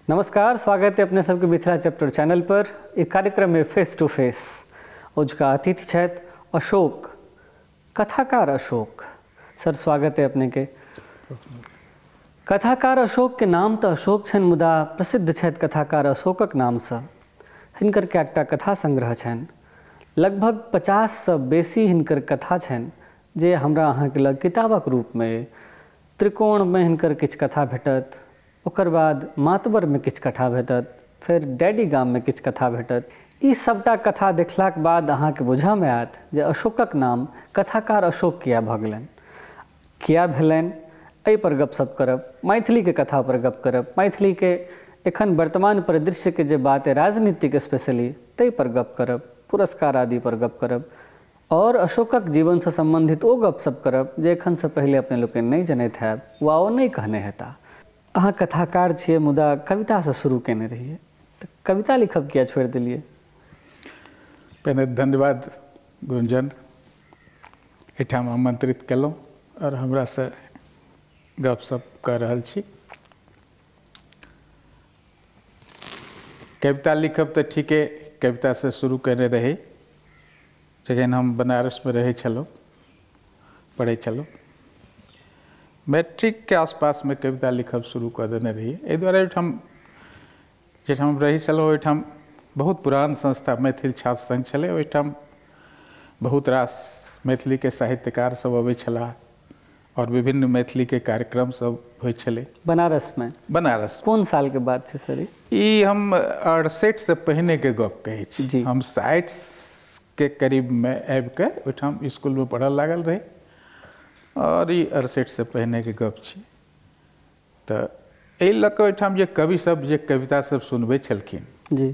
नमस्कार, स्वागत है अपने सबके मिथिला चैप्टर चैनल पर। एक कार्यक्रम में फेस टू फेस आज का अतिथि छथि अशोक, कथाकार अशोक। सर स्वागत है अपने के। कथाकार अशोक के नाम तो अशोक छनि, मुदा प्रसिद्ध छथि कथाकार अशोकक नाम से। हिनकर कएकटा कथा संग्रह छनि, लगभग 50 से बेसी हिनकर कथा छनि जे हमरा अहाँके लग किताबक रूप में। त्रिकोण में हिनकर किछु कथा भेटत, ओकर बाद मातबर में किछु कथा भेटत, फिर डैडी गाम में किछु कथा भेटत। ई सबटा कथा देखलाक बाद अहाँके बुझऽ आयत जे अशोकक नाम कथाकार अशोक किया भऽ गेलनि, किया भेलनि। एहि पर गपशप करब, मैथिली के कथा पर गप करब, मैथिली के एखन वर्तमान परिदृश्य के जे बात है राजनीतिक स्पेशली ताहि पर गप करब, पुरस्कार आदि पर गप करब, और अशोकक जीवन से संबंधित ओ गपशप करब जे एखन से पहले अपने लोक नहीं जनैत हैब वा ओ नहीं कहने हेता। अहाँ कथाकार छियै, मुदा कविता से शुरू केने रहिए, तो कविता लिखब किया छोड़ दिलिए? पहले धन्यवाद गुंजन, एठाम आमंत्रित केलहुँ और हमरा से गपशप कर रहल छी। कविता लिखब तो ठीके, कविता से शुरू केने रही जखन हम बनारस में रहै छलहुँ, पढ़ै छलहुँ। मैट्रिक के आसपास में कविता लिखब शुरू कर देने रहिए। एहि दुआरे ओहिठाम जहिठाम रही छलहुँ ओहिठाम बहुत पुरान संस्था मैथिल छात्र संघ छलै। ओहिठाम बहुत रास मैथिली के साहित्यकार सब अबै छलाह और विभिन्न मैथिली के कार्यक्रम सब होइ छलै। बनारस में? बनारस कोन साल के बात छै सर? ई हम 68 से पहिने के गप कहै छी। हम 60 के करीब में आबि के ओहिठाम स्कूल में पढ़ल लागल रही और ई 68 से पहिने के गप छी। तऽ एहि लऽ कऽ ओहिठाम जे कवि सब जे कविता सब सुनबै छलखिन जी,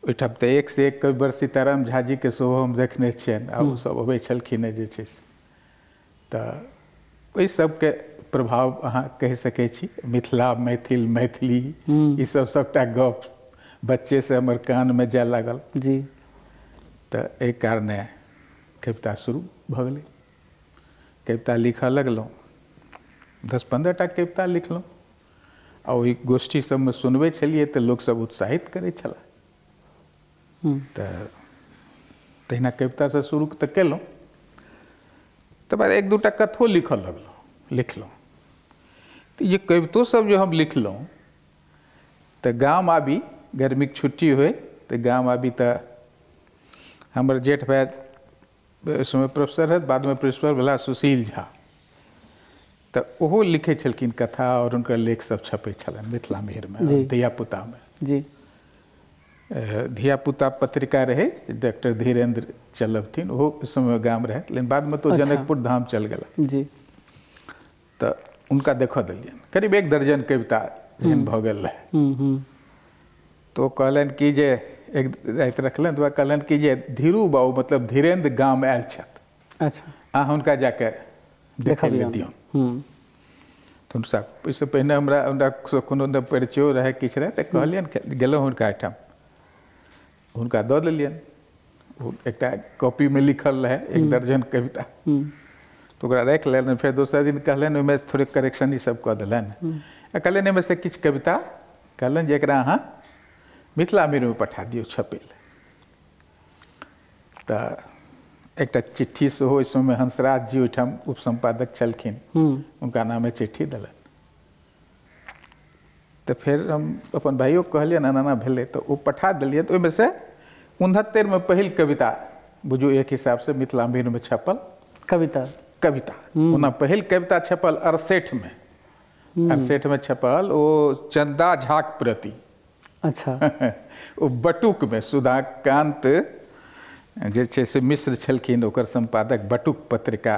ओहिठाम तऽ एक से एक कवि सीताराम झा जी के सेहो हम देखने छियनि आ ओ सब अबै छलखिन जे छै से। तऽ ओहि सबके प्रभाव अहाँ कहि सकै छी। मिथिला, मैथिल, मैथिली ई सब सबटा गप बच्चे से हमर कान में जाय लागल जी। तऽ एहि कारणे कविता शुरू भऽ गेलै। कविता लिखऽ लगलहुँ, 10-15 टा कविता लिखलहुँ आ ओहि गोष्ठी सबमे सुनबै छलियै तऽ लोक सब उत्साहित करै छलाह। तऽ तहिना कविता से शुरू तऽ केलहुँ। तकर बाद 1-2 टा कथो लिखलहुँ। तऽ ये कवितो सब जो हम लिखलहुँ तऽ गाम आबी, गर्मीके छुट्टी होय तऽ गाम आबी तऽ हमर जेठ भाइ उस समय प्रोफेसर है, बाद में प्रिंसिपल भेला सुशील झा, तऽ ओहो लिखै छलखिन कथा और हुनकर लेख सब छपै छलनि मिथिला मिहिर में, धियापुता में। जी। धियापुता पत्रिका रहे, डॉक्टर धीरेन्द्र चलबथिन, ओहो उस समय गाम रहे, लेकिन बाद में तो जनकपुर धाम चल गेला। जी। तऽ उनका देखऽ देलियनि, करीब 1 दर्जन कविता जेहन भऽ गेल रहे। तो कहलनि कि जे एक राति रखलनि तऽ कहलनि कि जे धीरू बाबू मतलब धीरेन्द्र गाम आयल छथि। अच्छा। अहाँ हुनका जाके देखै लए दियौन। तऽ हुनका ओहिसँ पहिने हमरा कोनो परिचयो रहै किछु रहै, तऽ कहलियनि, गेलहुँ हुनका ओहिठाम, हुनका दऽ देलियनि। एकटा कॉपी में लिखल रहे 1 दर्जन कविता, तऽ ओकरा राखि लेलनि। फेर दोसर दिन कहलनि ओहिमे थोड़े करेक्शन ई सब कऽ देलनि आ कहलनि एहिमे से किछु कविता कहलनि जे एकरा अहाँ मिथिला मिहिर में पठा दियौ छपै लए। तऽ एकटा चिट्ठी सेहो ओहि समय हंसराज जी ओहिठाम उपसंपादक छलखिन, हुनका नामे चिट्ठी देलनि। तऽ फिर हम अपन भाइयों कहलियनि एना भेलै तऽ ओ पठा देलियै। तऽ ओहिमे से 69 में पहिल कविता बुझू एक हिसाब से मिथिला मिहिर में छपल कविता। ओना पहिल कविता छपल 68 में, 68 में छपल ओ चंदा झाक प्रति। अच्छा। ओ बटुक में सुधाकांत जे छै से मिश्र छलखिन, ओकर संपादक, बटुक पत्रिका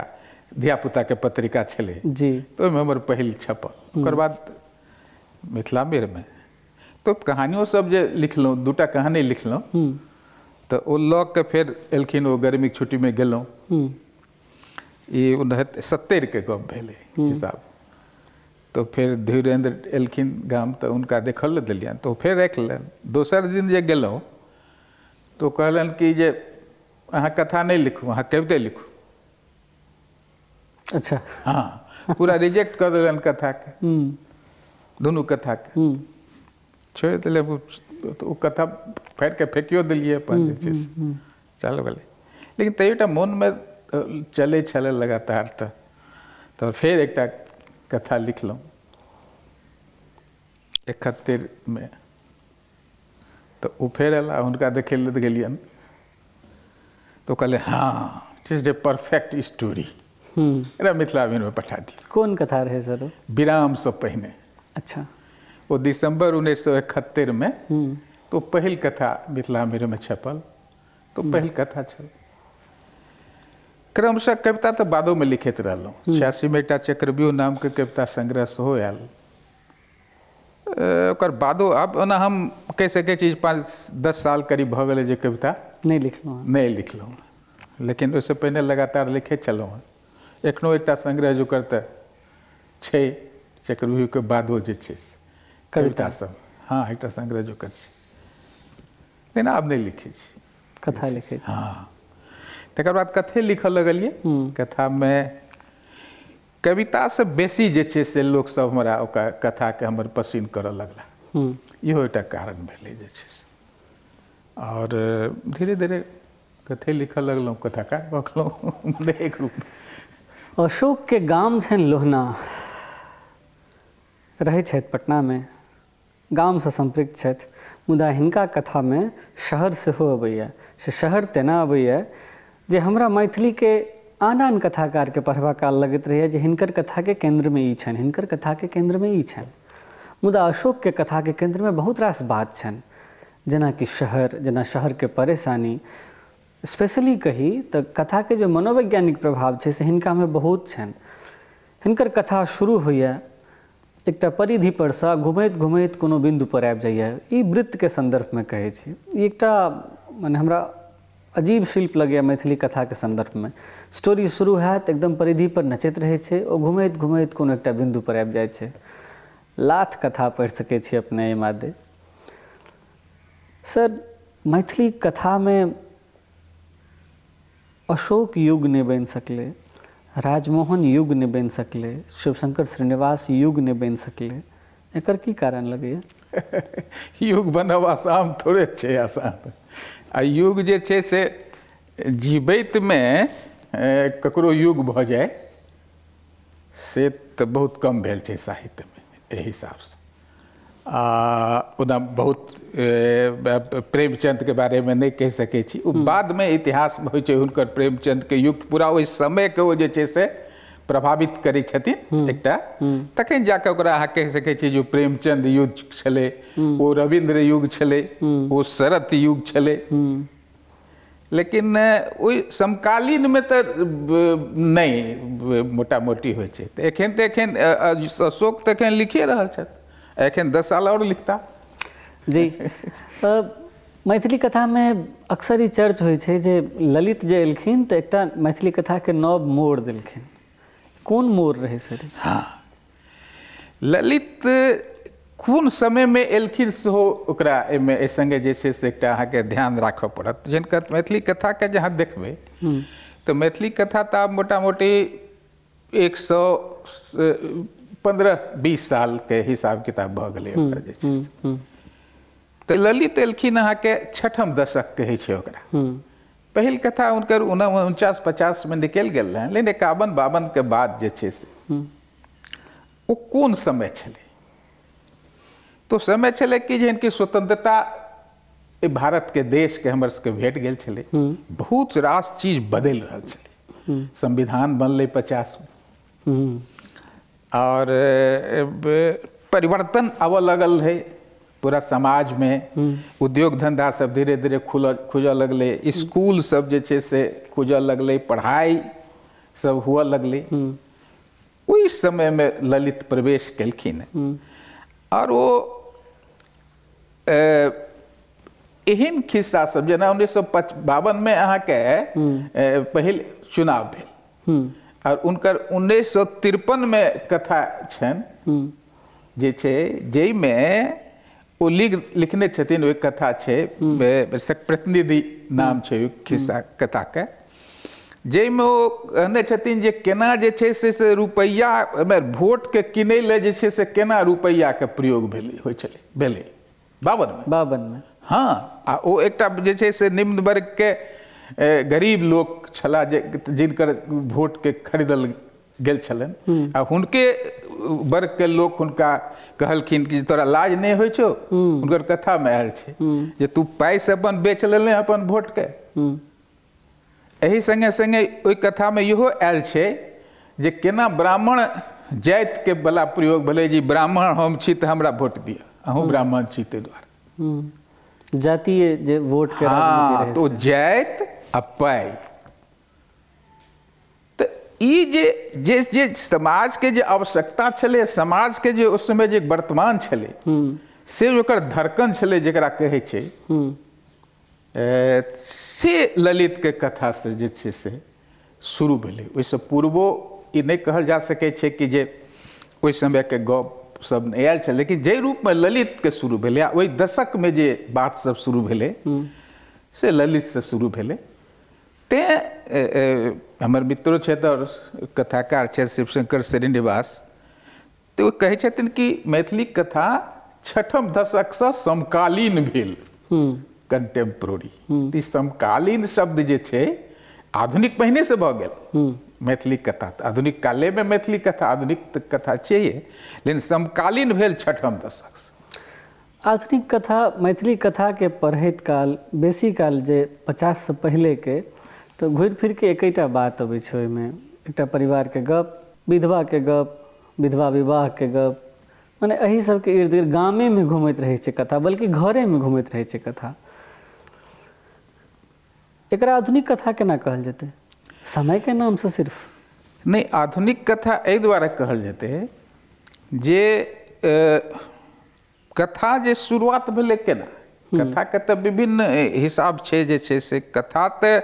धियापुता के पत्रिका छलै जी। तो ओहिमे हमर पहिल छपल। ओकर बाद मिथिला मिहिर में तो कहानियों सब जे लिखलहुँ, 2 टा कहानी लिखलहुँ। तऽ ओ लऽ के फिर एलखिन, ओ गर्मी के छुट्टी में गेलहुँ। ई 69 के गप भेलै हिसाब। तो फिर धीरेन्द्र एलखिन गाम तऽ हुनका देखऽ लए देलियनि, तो फिर राखि लेलनि। दोसर दिन जे गेलहुँ तो कहलनि कि जे अहाँ कथा नहीं लिखू, अहाँ कविते लिखू। अच्छा। हाँ, पूरा रिजेक्ट कर देलनि कथा के, दुनू कथा के। छोड़ि देलियै तऽ ओ कथा फाड़ि कऽ फेकियो देलियै अपन जे छै से चल गेलै। लेकिन तैयो एकटा मोनमे चलै छलै लगातार। तऽ फेर एकटा कथा लिखलहुँ 71 में। तऽ ओ फेर अयला, हुनका देखै लए गेलियनि तऽ ओ कहले हाँ it is a perfect story, एकरा मिथिलामे पठा दियौ। कौन कथा रहे सर? विरामसँ पहिने। अच्छा। वो दिसंबर 1971 में तो पहिल कथा मिथिलामे छपल। तो पहिल कथा छल। क्रमशः कविता तऽ बादोमे लिखैत रहलहुँ। 86 में एकटा चक्रव्यूह नामके कविता संग्रह सेहो आयल। ओकर बादो अब ओना हम कहि सकै छी 5-10 साल करीब भऽ गेलै जे कविता नहीं लिखलहुँ। लेकिन ओहिसँ पहिने लगातार लिखैत छलहुँ हँ। एखनो एकटा संग्रह जोकर तऽ छै, चक्रव्यूहके बादो जे छै से कविता सब। हाँ एकटा संग्रह जोकर छै, लेकिन आब नहीं लिखै छी, कथा लिखै छी। हाँ तकर बाद कथे लिखऽ लगलियै। कथामे कवितासँ बेसी जे छै से लोकसभ हमरा ओकर कथाके हमर पसिन करऽ लगला। इहो एकटा कारण भेलै जे छै से। और धीरे धीरे कथे लिखऽ लगलहुँ, कथाकार भऽ गेलहुँ एक रूपमे। अशोक के गाम छनि लोहना, रहै छथि पटनामे, गामसँ सम्पृक्त छथि। मुदा हिनका कथामे शहर सेहो अबैए। से शहर तेना अबैए जे हमरा मैथिलीके आन आन कथाकारके पढ़बा काल लगैत रहैए जे हिनकर कथाके केन्द्रमे ई छनि, हिनकर कथाके केन्द्रमे ई छनि। मुदा अशोकके कथाके केन्द्रमे बहुत रास बात छनि, जेनाकि शहर, जेना शहरके परेशानी। स्पेशली कही तऽ कथाके जे मनोवैज्ञानिक प्रभाव छै से हिनकामे बहुत छनि। हिनकर कथा शुरू होइए एकटा परिधि परसँ, घुमैत घुमैत कोनो बिन्दु पर आबि जाइए। ई वृत्तके सन्दर्भमे कहै छी। ई एकटा मने हमरा अजीब शिल्प लगैए मैथिली कथाके संदर्भमे। स्टोरी शुरू हैत, एकदम परिधि पर नचैत रहै छै, ओ घुमैत घुमैत कोनो एकटा बिन्दु पर आबि जाइ छै। लाथ कथा पढ़ि सकै छी अपने एहि मादे। सर, मैथिली कथामे अशोक युग नहि बनि सकलै, राजमोहन युग नहि बनि सकलै, शिवशंकर श्रीनिवास युग नहि बनि सकलै। एकर की कारण लगैए? युग बनब आसान थोड़े छै, आसान। आ युग जे छै से जीवैतमे ककरो युग भऽ जाय से तऽ बहुत कम भेल छै साहित्यमे एहि हिसाबसँ। ओना बहुत प्रेमचंदके बारेमे नहि कहि सकै छी। ओ बादमे इतिहासमे होइ छै हुनकर प्रेमचंदके युग, पूरा ओहि समयके ओ जे छै से प्रभावित करै छथिन एकटा, तखन जाकऽ ओकरा अहाँ कहि सकै छी जे प्रेमचंद युग छलै, ओ रविन्द्र युग छलै, ओ शरत युग छलै। लेकिन ओहि समकालीनमे तऽ नहि मोटा मोटी होइ छै। तऽ एखन अशोक तऽ एखन लिखिए रहल छथि, एखन 10 साल और लिखता। जी। मैथिली कथामे अक्सर ई चर्च होइ छै जे ललित जे एलखिन तऽ एकटा मैथिली कथाके नव मोड़ देलखिन। कोन मोड़ रहै सर? हाँ, ललित कोन समयमे एलखिन सेहो ओकरा एहिमे एहि सङ्गे जे छै से एकटा अहाँके ध्यान राखऽ पड़त। जिनका मैथिली कथाके जहाँ देखबै तऽ मैथिली कथा तऽ आब मोटा मोटी 115-20 सालके हिसाब किताब भऽ गेलै ओकर जे छै से। तऽ ललित एलखिन अहाँके 6म दशक कहै छै ओकरा। पहिल कथा हुनकर 49-50 में निकलि गेल रहै, लेकिन 51-52 के बाद जे छै से ओ कोन समय छलै? तो समय छलै कि जिनकी स्वतंत्रता भारतके देशके हमर सबके भेट गेल छलै। बहुत रास चीज बदलि रहल छलै। संविधान बनलै 50 में और परिवर्तन आबऽ लगल है पूरा समाज में। उद्योग धंधा सब धीरे धीरे खुजऽ लगलै, स्कूल सब जे छै से खुजऽ लगलै, पढ़ाई सब हुअ लगलै। ओहि समय में ललित प्रवेश केलखिन और वो एहन खिस्सा सब जेना 1952 में अहाँके पहिल चुनाव भेल और उनकर 1953 में कथा छनि जे छै, जाहिमे ओ लिखने छथिन। ओहि कथा छै प्रतिनिधि नाम छै खिस्सा कथाके, जाहिमे ओ कहने छथिन जे केना जे छै से रुपैया वोटके किनै लए जे छै से केना रुपैयाके प्रयोग भेलै। 52 में। हाँ, आ ओ एकटा जे छै से निम्न वर्ग के गरीब लोक छला जिनकर वोट के खरीदल गेल छलनि, आ हुनके वर्ग के लोक हुनका कहलखिन कि तोरा लाज नहीं होइ छौ। हुनकर कथा में आयल छै जे तू पाई से अपन बेच लेले अपन वोट के। एही संगे संगे ओहि कथा में इहो आयल छै जे केना ब्राह्मण जाति के बला प्रयोग भेलै, जी ब्राह्मण हम छी तऽ हमरा वोट दिअ, अहूँ ब्राह्मण छी ताहि दुआरे। जातीय जे वोट के राजनीति रहै तो जाति आ पाई, तो ई जे जे समाज के जे आवश्यकता छलै, समाज के जे उस समय जे वर्तमान छलै, से ओकर धड़कन छलै जेकरा कहै छै, से ललित के कथा से जे छै से शुरू भेलै। ओहिसँ पूर्वो ई नहीं कहल जा सकै छै कि जे ओहि समय के गप सब नहीं आयल छलै, लेकिन जे रूप में ललित के शुरू भेलै, ओहि दशक में जे बात सब शुरू भेलै से ललित से शुरू भेलै। तेँ हमर मित्रो छथि और कथाकार छथि शिवशंकर श्रीनिवास, तो वो कहै छथिन कि मैथिली कथा 6म दशक से समकालीन भेल, कंटेम्प्रोरी। ई समकालीन शब्द जे छै आधुनिक पहिने से भऽ गेल मैथिली कथा, तऽ आधुनिक काले में मैथिली कथा आधुनिक कथा चाहिए, लेकिन समकालीन भेल 6म दशक से। आधुनिक कथा मैथिली कथा के पढ़ैत काल बेसी काल जे 50 से पहले के, तो घुरि फिर के एकैटा बात अबै छै ओहिमे, एकटा परिवार के गप, विधवा के गप, विधवा विवाह के गप, माने एही सबके इर्द गिर्द गामे में घूमैत रहै छै कथा, बल्कि घरे में घूमैत रहै छै कथा। एकरा आधुनिक कथा केना कहल जेतै? समय के नाम से सिर्फ नहीं, आधुनिक कथा एहि दुआरे कहल जेतै जे कथा जे शुरुआत भेलै केना, कथा के तऽ विभिन्न हिसाब छै जे छै से। कथा तऽ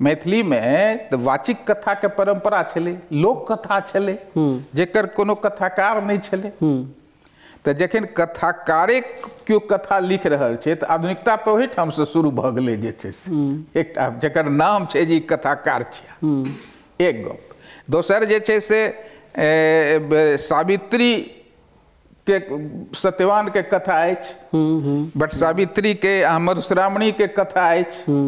मैथिली में तऽ वाचिक कथा के परंपरा छलै, लोक कथा छलै, जेकर कोनो कथाकार नहीं छलै। तऽ जखन कथाकारे केओ कथा लिख रहल छै तऽ आधुनिकता तऽ ओही ठाम से शुरू भऽ गेलै जे छै से। एकटा जकर नाम छै जे कथाकार छिया, एक गप। दोसर जे छै से सावित्री के सत्यवान के कथा अछि, बट सावित्री के मधुश्रावणी के कथा अछि।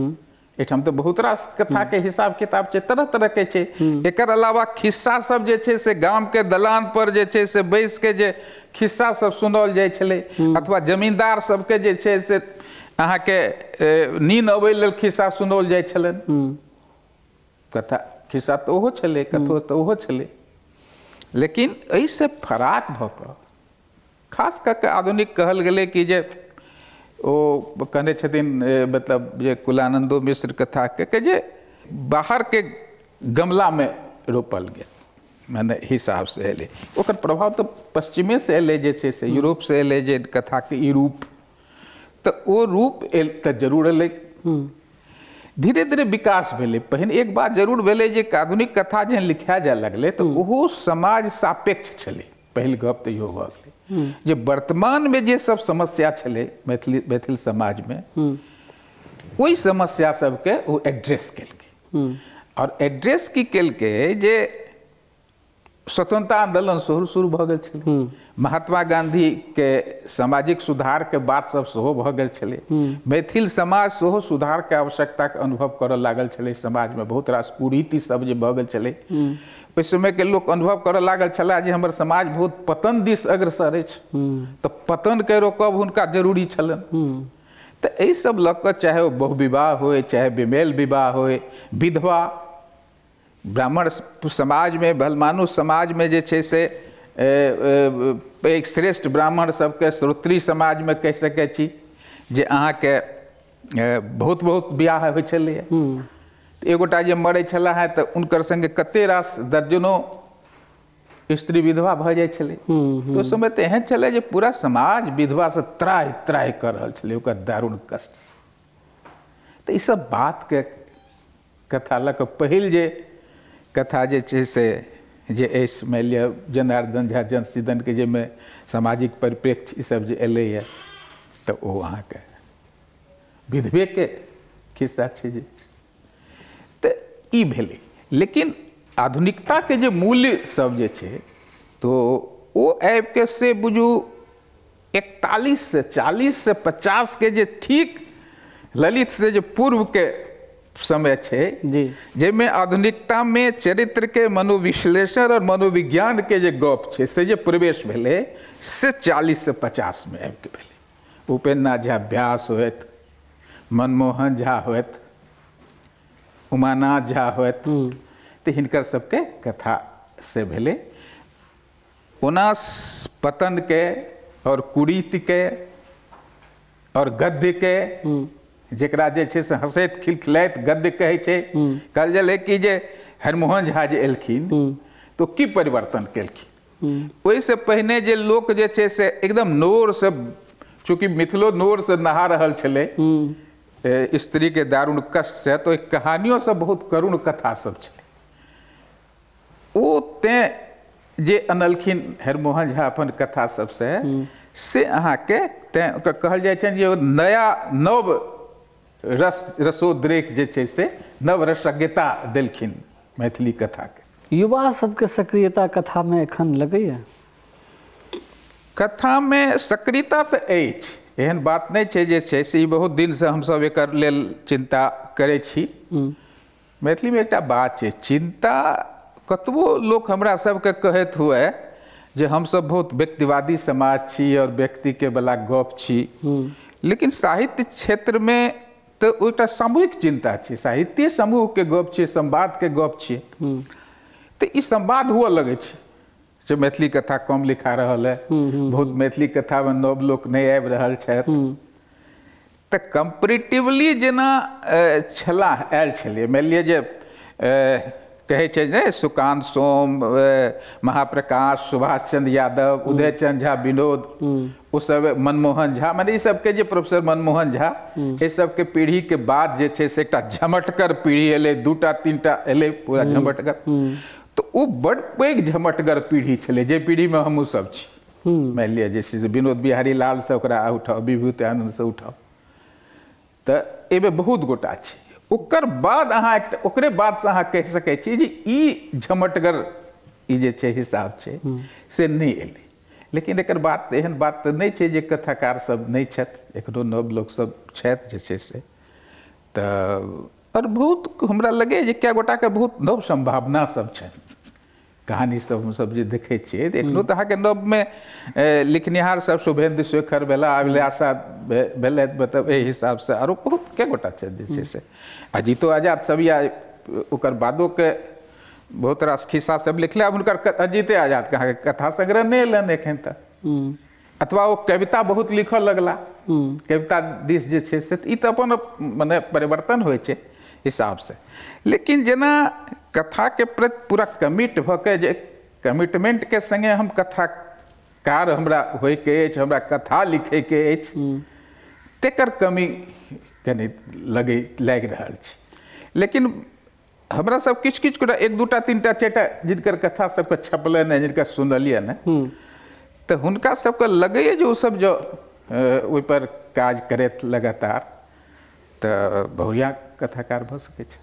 एठाम तो बहुत रास कथा के हिसाब किताब छै, तरह तरह के छै। एकर अलावा खिस्सा सब जे छै से गाम के दलान पर जे छै से बैस के जे खिस्सा सब सुनाओल जाइ छलै, अथवा जमींदार सबके जे छै से अहाँके नींद अबै लेल खिस्सा सुनाओल जाइ छलनि। कथा खिस्सा तऽ ओहो छलै, कथो तऽ ओहो छलै, लेकिन एहिसँ फराक भऽ कऽ खास कऽ के आधुनिक कहल गेलै कि जे ओ कहने छथिन, मतलब जे कुलानंदो मिश्र कथा के जे बाहर के गमला में रोपल गेल, माने हिसाब से एलै। ओकर प्रभाव तऽ पश्चिमे से एलै, जे छै से यूरोप से एलै, जे कथा के ई रूप, तऽ ओ रूप तऽ जरूर एलै। धीरे धीरे विकास भेलै। पहिन एक बात जरूर भेलै जे आधुनिक कथा जहन लिखाए जाए लगलै तऽ ओहो समाज सापेक्ष छलै। पहिल गप तऽ इहो भऽ गेलै जे वर्तमान में जे सब समस्या छलै मैथिल समाज में, ओहि समस्या सबके वो एड्रेस केलकै। और एड्रेस की केलकै जे स्वतंत्रता आंदोलन शुरू भऽ गेल छलै, महात्मा गांधी के सामाजिक सुधार के बात सब सेहो भऽ गेल छलै, मैथिल समाज सेहो सुधार के आवश्यकता के अनुभव करऽ लागल छलै। समाज में बहुत रास कुरीति सब जे भऽ गेल छलै, ओहि समय के लोक अनुभव करऽ लागल छला जे हमर समाज बहुत पतन दिस अग्रसर अछि, तऽ पतन के रोकब हुनका जरूरी छलनि। तऽ एहि सब लऽ कऽ चाहे ओ बहुविवाह होय, चाहे बेमेल विवाह होय, विधवा, ब्राह्मण समाज में, भलमानुष समाज में जे छै से एक श्रेष्ठ ब्राह्मण सबके श्रोत्री समाज में कहि सकै छी जे अहाँके बहुत बहुत बियाह होइ छलैए। एगोटा जे मरै छला है तऽ उनकर संगे कते रास दर्जनों स्त्री विधवा भऽ जाइ छलै। तो उस समय तऽ एहन छलै जे पूरा समाज विधवा से त्राहि त्राहि कर रहल छलै ओकर दारुण कष्ट से। तऽ ई सब बात के कथा लऽ कऽ पहिल जे कथा जे छै से जे अछि, मानि लिअ जनार्दन झा जनसीदन के जाहिमे सामाजिक परिप्रेक्ष्य ई सब जे एलैए तऽ ओ अहाँके विधवे के खिस्सा छै जे, तऽ ई भेलै। लेकिन आधुनिकता के जे मूल्य सब जे छै तो ओ आबि के से बुझू 41 से 40 से 50 के जे ठीक ललित से जो पूर्व के समय छे जी जेमे आधुनिकता में चरित्र के मनोविश्लेषण और मनोविज्ञान के जे गप छे से जे प्रवेश भेले से 40 से 50 में आबि के भेले। उपेन्द्र झा व्यास होत, मनमोहन झा होत, उमानाथ झा होत, तो हिनकर सबके कथा से भेले। ओना पतन के और कुरीति के और गद्य के जेकरा जे छे से हंसैत खिलखिलाइत गद्य कहै छै। कहल गेलै कि जे हरिमोहन झा जे एलखिन तो की परिवर्तन केलखिन। ओहिसे पहिने जे लोक जे छै से एकदम नोर से, चूँकि मिथिलो नोर से नहा रहल छलै स्त्री के दारुण कष्ट से, तो एक कहानियों सब बहुत करुण कथा सब छलै। ओ तें जे अनलखिन हरिमोहन झा अपन कथा सबसे से अहाँके तें कहल जाइ छै जे नया नव रसोद्रेक जे छै से नव रसज्ञता देलखिन मैथिली कथा के। युवा सबके सक्रियता कथा में एखन लगैया? कथा में सक्रियता तो अछि, एहन बात नहीं छै जे छै से। ई बहुत दिन से हमसब एकर लेल चिंता करै छी। मैथिली में एकटा बात छै, चिंता कतबो लोक हमरा सबके कहैत हुए जे हमसब बहुत व्यक्तिवादी समाज छी और व्यक्ति के बला गप छी, लेकिन साहित्य क्षेत्र में तो ओटा सामूहिक चिंता छै। साहित्य समूह के गप छै, संवाद के गप छै। तो ई संवाद हुआ लगे छै जे मैथिली कथा कम लिखा रहल है, बहुत मैथिली कथा में नव लोक नहीं आबि रहल छथि। तो कंपेरेटिवली जेना छलाह आयल छलै, मानि लिअ जे कहै छै ने सुकांत सोम, महाप्रकाश, सुभाष चंद्र यादव, उदय चंद्र झा, विनोद, ओ सब, मनमोहन झा, माने ई सबके जे प्रोफेसर मनमोहन झा, ये सबके पीढ़ी के बाद जे छै से एकटा झमटगर पीढ़ी एलै, दूटा तीनटा एलै पूरा झमटगर। तो वो बड़ पैघ झमटगर पीढ़ी छलै, जे पीढ़ी में हमहूँ सब छी। मानि लिअ जैसे विनोद बिहारी लाल से ओकरा उठाओ, विभूति से उठाओ, तो एहिमे बहुत गोटा छै। ओकर बाद अहाँ एकटा ओकरे बाद से अहाँ कहि सकै छी जे ई झमटगर ई जे छै हिसाब छै से नहीं एलै। लेकिन एकर बात एहन बात तो नहीं छै जे कथाकार सब नहीं छथि, एखनो नव लोक सब छथि जे छै से। तऽ और बहुत हमरा लगे जे कए गोटा के बहुत नव संभावना सब छै। कहानी सब हमसब जे देखै छियै तऽ एखनो तऽ अहाँके नवमे लिखनिहार सब शुभेन्दु शेखर भेला, अभिलाषा भेलथि, मतलब एहि हिसाब से आरो बहुत कए गोटा छै जे छै से। अजीतो आजाद सब या ओकर बादो के बहुत रास खिस्सा सब लिखले। अब हुनकर अजीते आजाद के अहाँके कथा संग्रह नहीं एलनि एखन तक, अथवा वो कविता बहुत लिखऽ लगला, कविता दिस जे छै से। ई तऽ अपन मने परिवर्तन होइ छै हिसाब से। लेकिन जेना कथा के प्रति पूरा कमिट भऽ के जे कमिटमेंट के संगे हम कथाकार हमरा होइके अछि, हमरा कथा लिखैके अछि, तेकर कमी कनि लागि रहल छै। लेकिन हमरा सब किछु किछु गोटा, एक दूटा तीनटा चारिटा जिनकर कथा सबके छपलनि, जिनका सुनलियनि हैं, तऽ हुनका सबके लगैए जे ओ सब जो ओहि पर काज करैत लगातार, तऽ बहुरिया कथाकार भऽ सकै छै।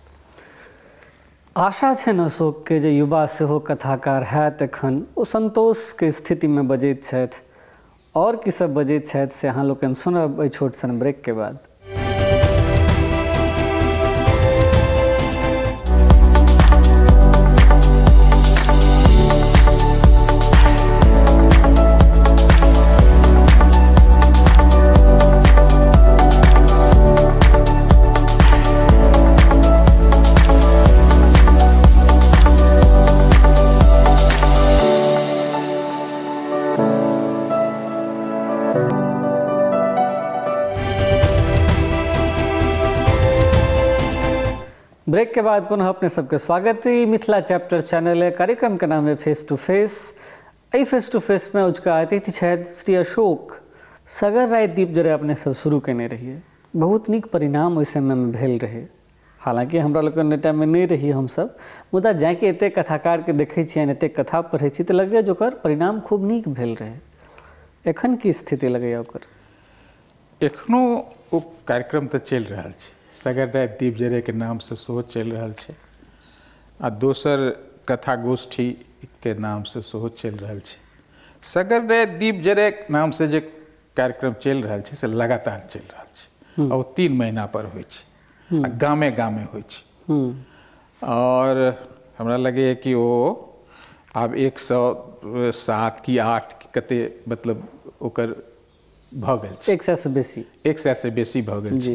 आशा छनि अशोक के जे युवा सेहो कथाकार हैत एखन, ओ संतोष के स्थिति में बजैत छथि। और की सब बजैत छथि से अहाँ लोकनि सुनब एहि छोट सन ब्रेक के बाद। ब्रेक के बाद पुनः अपने सबके स्वागत है। मिथिला चैप्टर चैनल है, कार्यक्रम का नाम है फेस टू फेस। एहि फेस टू फेस में उजका अतिथि छथि श्री अशोक। सगर राय दीप जरे अपने सब शुरू केने रहिए, बहुत नीक परिणाम ओहि समय में भेल रहे। हालांकि हमरा लोग टाइम में नहीं रही हमसब, मुदा जाके एते कथाकार के देखै छियनि, एते कथा पढ़ै छी तऽ लगैए जे ओकर परिणाम खूब नीक भेल रहे। एखन की स्थिति लगैए ओकर? एखनो ओ कार्यक्रम तऽ चलि रहल छै, सगर राय दीप जरे के नाम से सेहो चलि रहल छै, आ दोसर कथा गोष्ठी के नाम से सेहो चलि रहल छै। सगर राय दीप जरे नाम से जे कार्यक्रम चलि रहल छै से लगातार चलि रहल छै और 3 महीना पर होइ छै आ गामे गामे होइ छै और हमरा लगैए कि ओ आब 107 कि 8 कते मतलब ओकर भऽ गेल छै, 100 से बेसी 100 से बेसी भऽ गेल छै।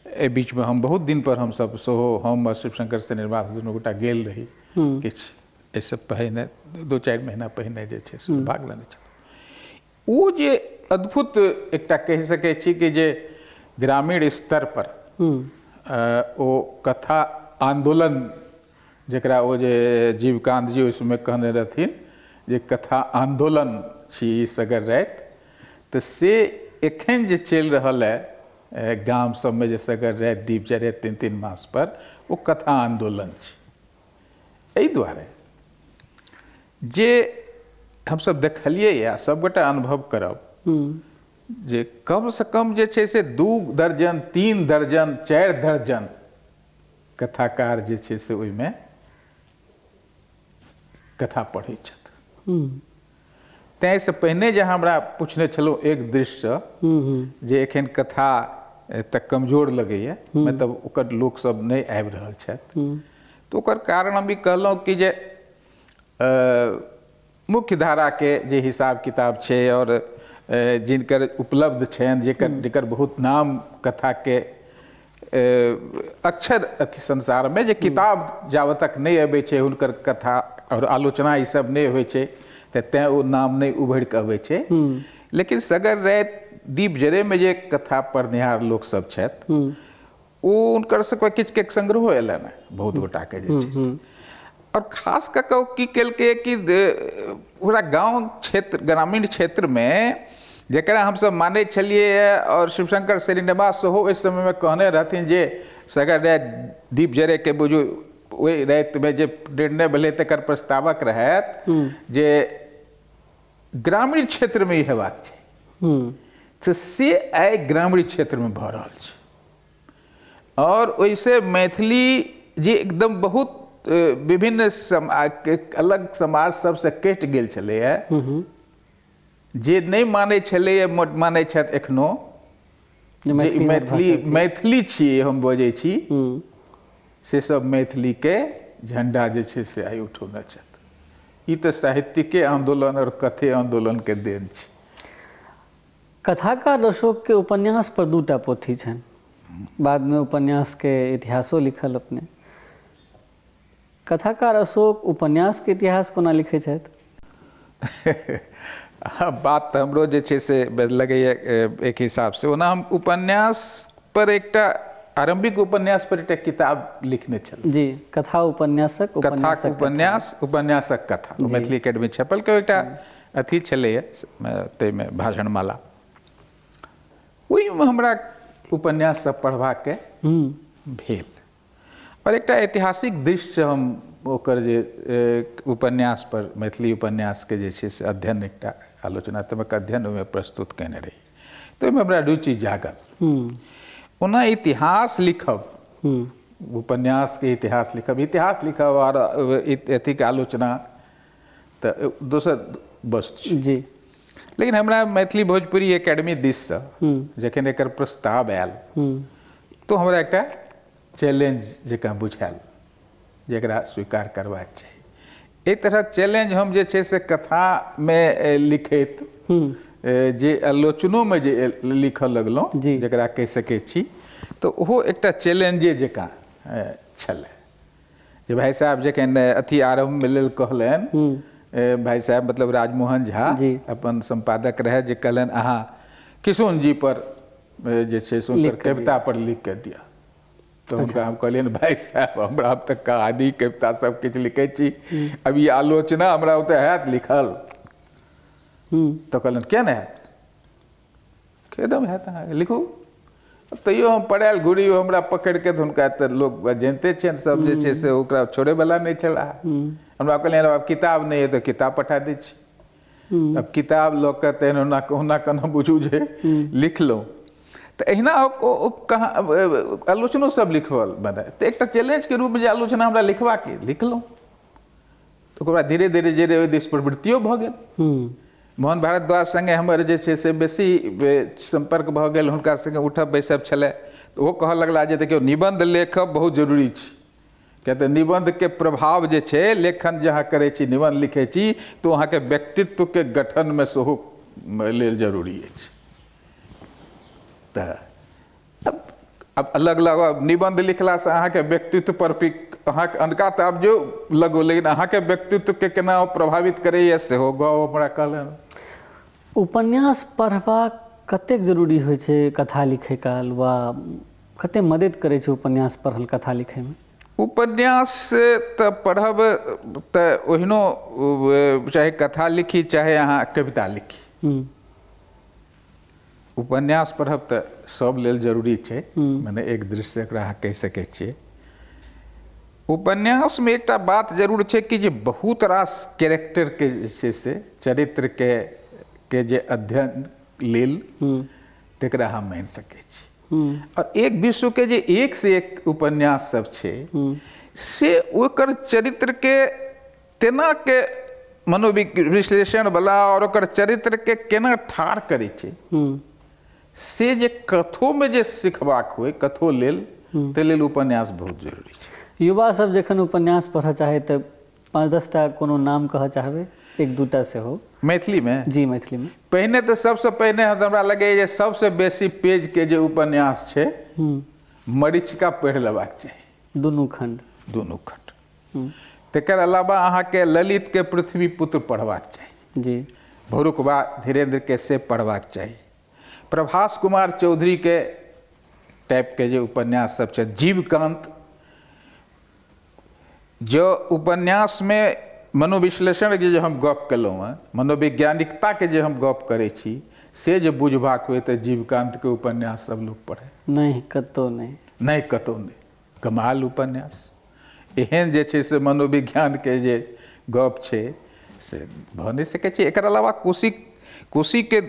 एहि बीचमे हम बहुत दिन पर हमसब सेहो हम शिवशंकर से निर्वास दुनू गोटा गेल रही किछु एहिसँ पहिने 2-4 महीना पहिने जे छै से भाग लेने छल। ओ जे अद्भुत एकटा कहि सकै छी कि जे ग्रामीण स्तर पर ओ कथा आंदोलन जकरा ओ जे जीवकान्त जी ओहि समय कहने रहथिन जे कथा आंदोलन छी ई सगर राति, तऽ से एखन जे चलि रहल है गाम सबमे जे सगर राति दीप जरे 3-3 मास पर, ओ कथा आंदोलन छै। एहि दुआरे जे हमसब देखलिए या सबगोटा अनुभव करब जे कम से कम जे छै से 2 दर्जन 3 दर्जन 4 दर्जन कथाकार जे छै से ओहिमे कथा पढ़ै छथि। ताहिसँ पहिने जे हमरा पूछने छलहुँ एक दृश्य जे एखन कथा तऽ कमजोर लगैए, मतलब ओकर लोकसब नहि आबि रहल छथि, तऽ ओकर कारण हम ई कहलहुँ कि जे मुख्य धाराके जे हिसाब किताब छै और जिनकर उपलब्ध छनि जेकर बहुत नाम कथाके अक्षर अथी संसारमे जे किताब जावत तक नहि अबै छै हुनकर कथा और आलोचना ई सब नहि होइ छै तऽ तैँ ओ नाम नहि उभरि कऽ अबै छै। लेकिन सगर राति दीप जरेमे जे कथा पढ़निहार लोकसब छथि ओ हुनकर सबके किछुके संग्रहो अयलनि हैं बहुत गोटाके जे छै से, और खास कऽ कऽ की केलकै कि पूरा गाँव क्षेत्र ग्रामीण क्षेत्रमे जकरा हमसब मानै छलिए और शिवशंकर श्रीनिवास सेहो ओहि समयमे कहने रहथिन जे सगर राति दीप जरेके बुझू ओहि रातिमे जे निर्णय भेलै तकर प्रस्तावक रहथि जे ग्रामीण क्षेत्रमे ही हेबाक छै, तऽ से आइ ग्रामीण क्षेत्रमे भऽ रहल छै। और ओहिसे मैथिली जे एकदम बहुत विभिन्न अलग समाज सबसे कटि गेल छलैए, जे नहीं मानै छलैए मानै छथि एखनो जे मैथिली छियै हम बजै छी, से सब मैथिली के झंडा जे छै से आइ उठौने छथि। ई तऽ साहित्यिके आंदोलन और कथे आंदोलन के देन छै। कथाकार अशोक के उपन्यास पर 2टा पोथी छनि, बाद में उपन्यास के इतिहासो लिखल अपने। कथाकार अशोक उपन्यास के इतिहास कोना लिखै छथि? बात तऽ हमरो जे छै से लगैए एक हिसाब से, ओना हम उपन्यास पर एकटा आरंभिक उपन्यास पर एकटा किताब लिखने छलहुँ जी, कथा उपन्यासक उपन्यासक कथा मैथिली एकेडमी छपल के एकटा अथी छलैए ताहिमे भाषणमाला, ओहिमे हमरा उपन्यास सब पढ़बाके भेल और एकटा ऐतिहासिक दृश्य हम ओकर जे उपन्यास पर मैथिली उपन्यास के जे छै से अध्ययन एकटा आलोचनात्मक अध्ययन ओहिमे प्रस्तुत केने रही, तऽ ओहिमे हमरा रुचि जागल। ओना इतिहास लिखब उपन्यास के इतिहास लिखब और अथी के आलोचना तऽ दोसर वस्तु छै। लेकिन हमरा मैथिली भोजपुरी एकेडमी दिससँ जखन एकर प्रस्ताव आयल तो हमरा एकटा चैलेंज जकाँ बुझायल जकरा स्वीकार करबाक चाही। एहि तरहक चैलेंज हम जे छै से कथामे लिखैत जे आलोचनोमे जे लिखऽ लगलहुँ जकरा कहि सकै छी, तऽ ओहो एकटा चैलेंजे जकाँ छलै। जे भाई साहब जखन अथी आरम्भमे लेल कहलनि भाई साहब मतलब राजमोहन झा अपन संपादक रहे जे कहलनि अहाँ किशुन जी पर जे छै से हुनकर कविता पर लिख के दिअ, तो हुनका हम कहलियनि भाई साहब हमरा अब तक कहानी कविता सब किछु लिखै छी, अब ई आलोचना हमरा ओतऽ हैत लिखल? तो कहलनि किया नहि हैत, एकदम हैत, अहाँ लिखू। तैयो हम पढ़ायल घुरी हमरा पकड़ि के हुनका तऽ लोग जानते छियनि सब जे छै से ओकरा छोड़े वाला नहीं छला। हमरा कहलियनि अब किताब नहीं है तो किताब पठा दै छी। अब किताब लऽ के तेहन ओना केना बुझू जे लिखलहुँ। तो अहिना कहाँ आलोचनो सब लिखल बने, तो एक चैलेंज के रूप में जे आलोचना हमरा लिखबाक लिखलहुँ, तो ओकरा धीरे धीरे जे दिस प्रवृत्तियो भऽ गेल। मोहन भारद्वाज संगे हमर जे छै से बेसी संपर्क भऽ गेल, हुनका संगे उठब बैसब छलै। तऽ ओ कहऽ लगला जे देखियौ निबंध लेखब बहुत जरूरी छै, किया तऽ निबंधके प्रभाव जे छै, लेखन जे अहाँ करै छी, निबंध लिखै छी, तऽ अहाँके व्यक्तित्वके गठनमे सेहो लेल जरूरी अछि। तऽ अब अलग अलग निबंध लिखलासँ अहाँके व्यक्तित्व पर भी अहाँके अनका तऽ आब जो लगो, लेकिन अहाँके व्यक्तित्वके केना प्रभावित करैए सेहो गप हमरा कहलनि। उपन्यास पढ़बाक कतेक जरूरी होइ छै कथा लिखै काल, वा कतेक मदद करै छै उपन्यास पढ़ल कथा लिखैमे? उपन्यास तऽ पढ़ब तऽ ओहिनो, चाहे कथा लिखी चाहे अहाँ कविता लिखी, उपन्यास पढ़ब तऽ सब लेल जरूरी छै। मने एक दृष्टिसँ एकरा अहाँ कहि सकै छियै। उपन्यासमे एकटा बात जरूर छै कि जे बहुत रास कैरेक्टरके जे छै से चरित्रके जे अध्ययन लेल तकरा अहाँ मानि सकै छी। और एक विश्वके जे एक से एक उपन्यास सब छै, से ओकर चरित्रके तेनाके मनोविश्लेषण वाला और ओकर चरित्रके केना ठाढ़ करै छै, से जे कथोमे जे सिखबाक होइ, कथो लेल, ताहि लेल उपन्यास बहुत जरूरी छै। युवा सब जखन उपन्यास पढ़ऽ चाहे तऽ 5-10 टा कोनो नाम कहऽ चाहबै, 1-2 टा सेहो मैथिलीमे? जी, मैथिलीमे। पहिने तऽ सबसँ पहिने हमरा लगैए जे सबसँ बेसी पेजके जे उपन्यास छै, मरीचिका पढ़ि लेबाक चाही। दुनू खंड? दुनू खंड। तकर अलावा अहाँके ललितके पृथ्वीपुत्र पढ़बाक चाही जी। भोरुकबा धीरेन्द्रके से पढ़बाक चाही। प्रभास कुमार चौधरीके टाइपके जे उपन्यास सब छै, जीवकांत, जो उपन्यासमे मनोविश्लेषण के जे हम गप केलहुँ हेँ, मनोवैज्ञानिकताके जे हम गप करै छी, से जे बुझबाक होइ तऽ जीवकांतके उपन्यास सब लोग पढ़े। नहीं, कतौ नहीं। नहीं, कतौ नहीं। कमाल उपन्यास, एहन जे छै से मनोविज्ञानके जे गप छै से भऽ नहि सकै छै। एकर अलावा कोशीके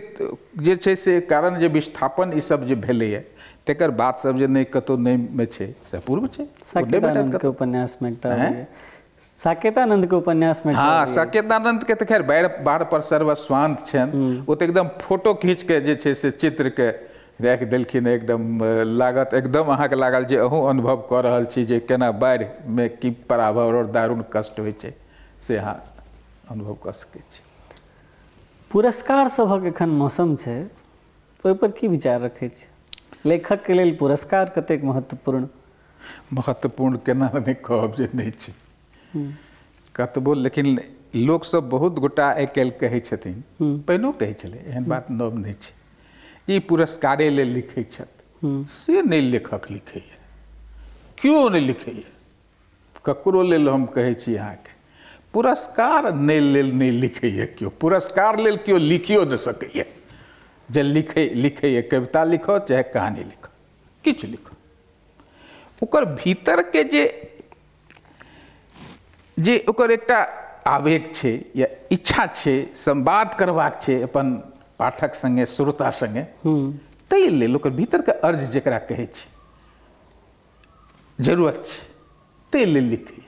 जे छै से कारण जे विस्थापन ई सब जे भेलैए, तकर बात सब जे नहीं कतौ नहिमे छै, से पूर्व छै। साकेतानंदके उपन्यासमे एकटा होइए, साकेतानंदके उपन्यासमे, हाँ, साकेतानंदके तऽ खैर बाढ़ पर सर्वस्वांत छनि। ओ तऽ एकदम फोटो खींच के जे छै से चित्रके राखि देलखिन। एकदम लागत, एकदम अहाँके लागल जे अहूँ अनुभव कऽ रहल छी जे केना बाढ़िमे की पराभव और दारुण कष्ट होइ छै, से अहाँ अनुभव कऽ सकै छी। पुरस्कार सभक एखन मौसम छै, ओहिपर की विचार रखै छी? लेखकके लेल पुरस्कार कतेक महत्वपूर्ण? महत्वपूर्ण केना नहि कहब जे नहि छै, कतबो। लेकिन लोकसब बहुत गोटा आइ काल्हि कहै छथिन, पहिनो कहै छलै, एहन बात नव नहि छै, जे ई पुरस्कारे लेल लिखै छथि। से नहि लेखक लिखैए, केओ नहि लिखैए। ककरो लेल हम कहै छी अहाँके, पुरस्कार नहि लेल नहि लिखैए केओ। पुरस्कार लेल केओ लिखियो नहि सकैए। जे लिखैए, कविता लिखो चाहे कहानी लिखो, किछु लिखो, ओकर भीतरके जे ओकर एकटा आवेग छै या इच्छा छै, संवाद करबाक छै अपन पाठक संगे, श्रोता संगे, ताहि लेल ओकर भीतरके अर्ज जकरा कहै छै, जरूरत छै, ताहि लेल लिखैए।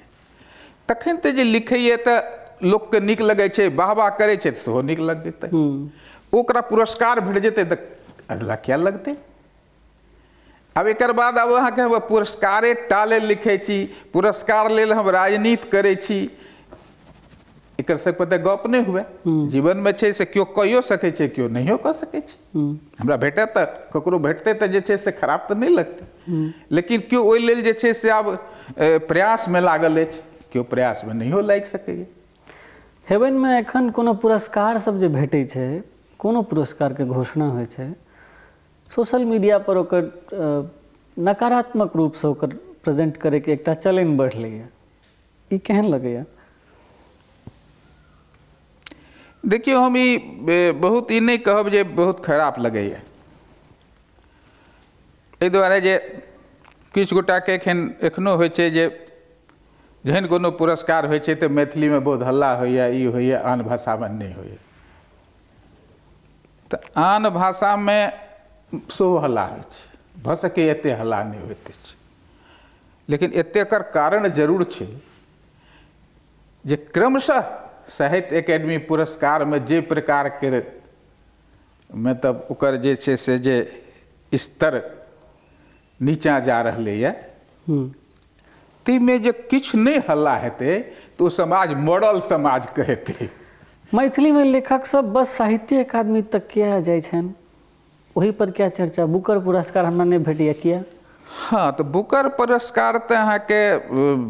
तखन तऽ जे लिखैए तऽ लोकके नीक लगै छै, वाह वाह करै छै तऽ सेहो नीक लगतै। ओकरा पुरस्कार भेट जेतै तऽ अगला क्या लगतै? अब एकर बाद अब अहाँके हम पुरस्कारे टा लेल लिखै छी, पुरस्कार लेल हम राजनीति करै छी, एकर सबके तऽ गप नहि हुए। जीवनमे छै से केओ कहियो सकै छै, केओ नहियो कऽ सकै छै। हमरा भेटत तऽ ककरो भेटतै तऽ जे छै से खराब तऽ नहि लगतै, लेकिन केओ ओहि लेल जे छै से आब प्रयासमे लागल अछि, केओ प्रयासमे नहियो लागि सकैए। हेवनमे एखन कोनो पुरस्कार सब जे भेटै छै, कोनो पुरस्कारके घोषणा होइ छै, सोशल मीडिया पर ओकर नकारात्मक रूपसँ ओकर प्रेजेंट करैके एकटा चलन बढ़लैए, ई केहन लगैए? देखियौ, हम बहुत ई नहीं कहब जे बहुत खराब लगैए। एहि दुआरे जे किछु गोटाके एखनो होइ छै जे जहन कोनो पुरस्कार होइ छै तऽ मैथिलीमे बहुत हल्ला होइए, ई होइए, आन भाषामे नहि होइए। तऽ आन भाषामे सेहो हल्ला होइ छै, भऽ सकै एतेक हल्ला नहि होइत अछि, लेकिन एतेकर कारण जरूर छै जे क्रमशः साहित्य अकेडमी पुरस्कार में जे प्रकार के मतलब ओकर जे छै से जे स्तर नीचा जा रहलै है, में जे किछु नहीं हल्ला हेतै तो समाज मॉडल समाज कहते। मैथिली में लेखक सब बस साहित्य अकादमी तक किया जाय छन, वही पर क्या चर्चा? बुकर पुरस्कार हमरा नहीं भेटिया किया? हाँ, तो बुकर पुरस्कार तो अहाँ के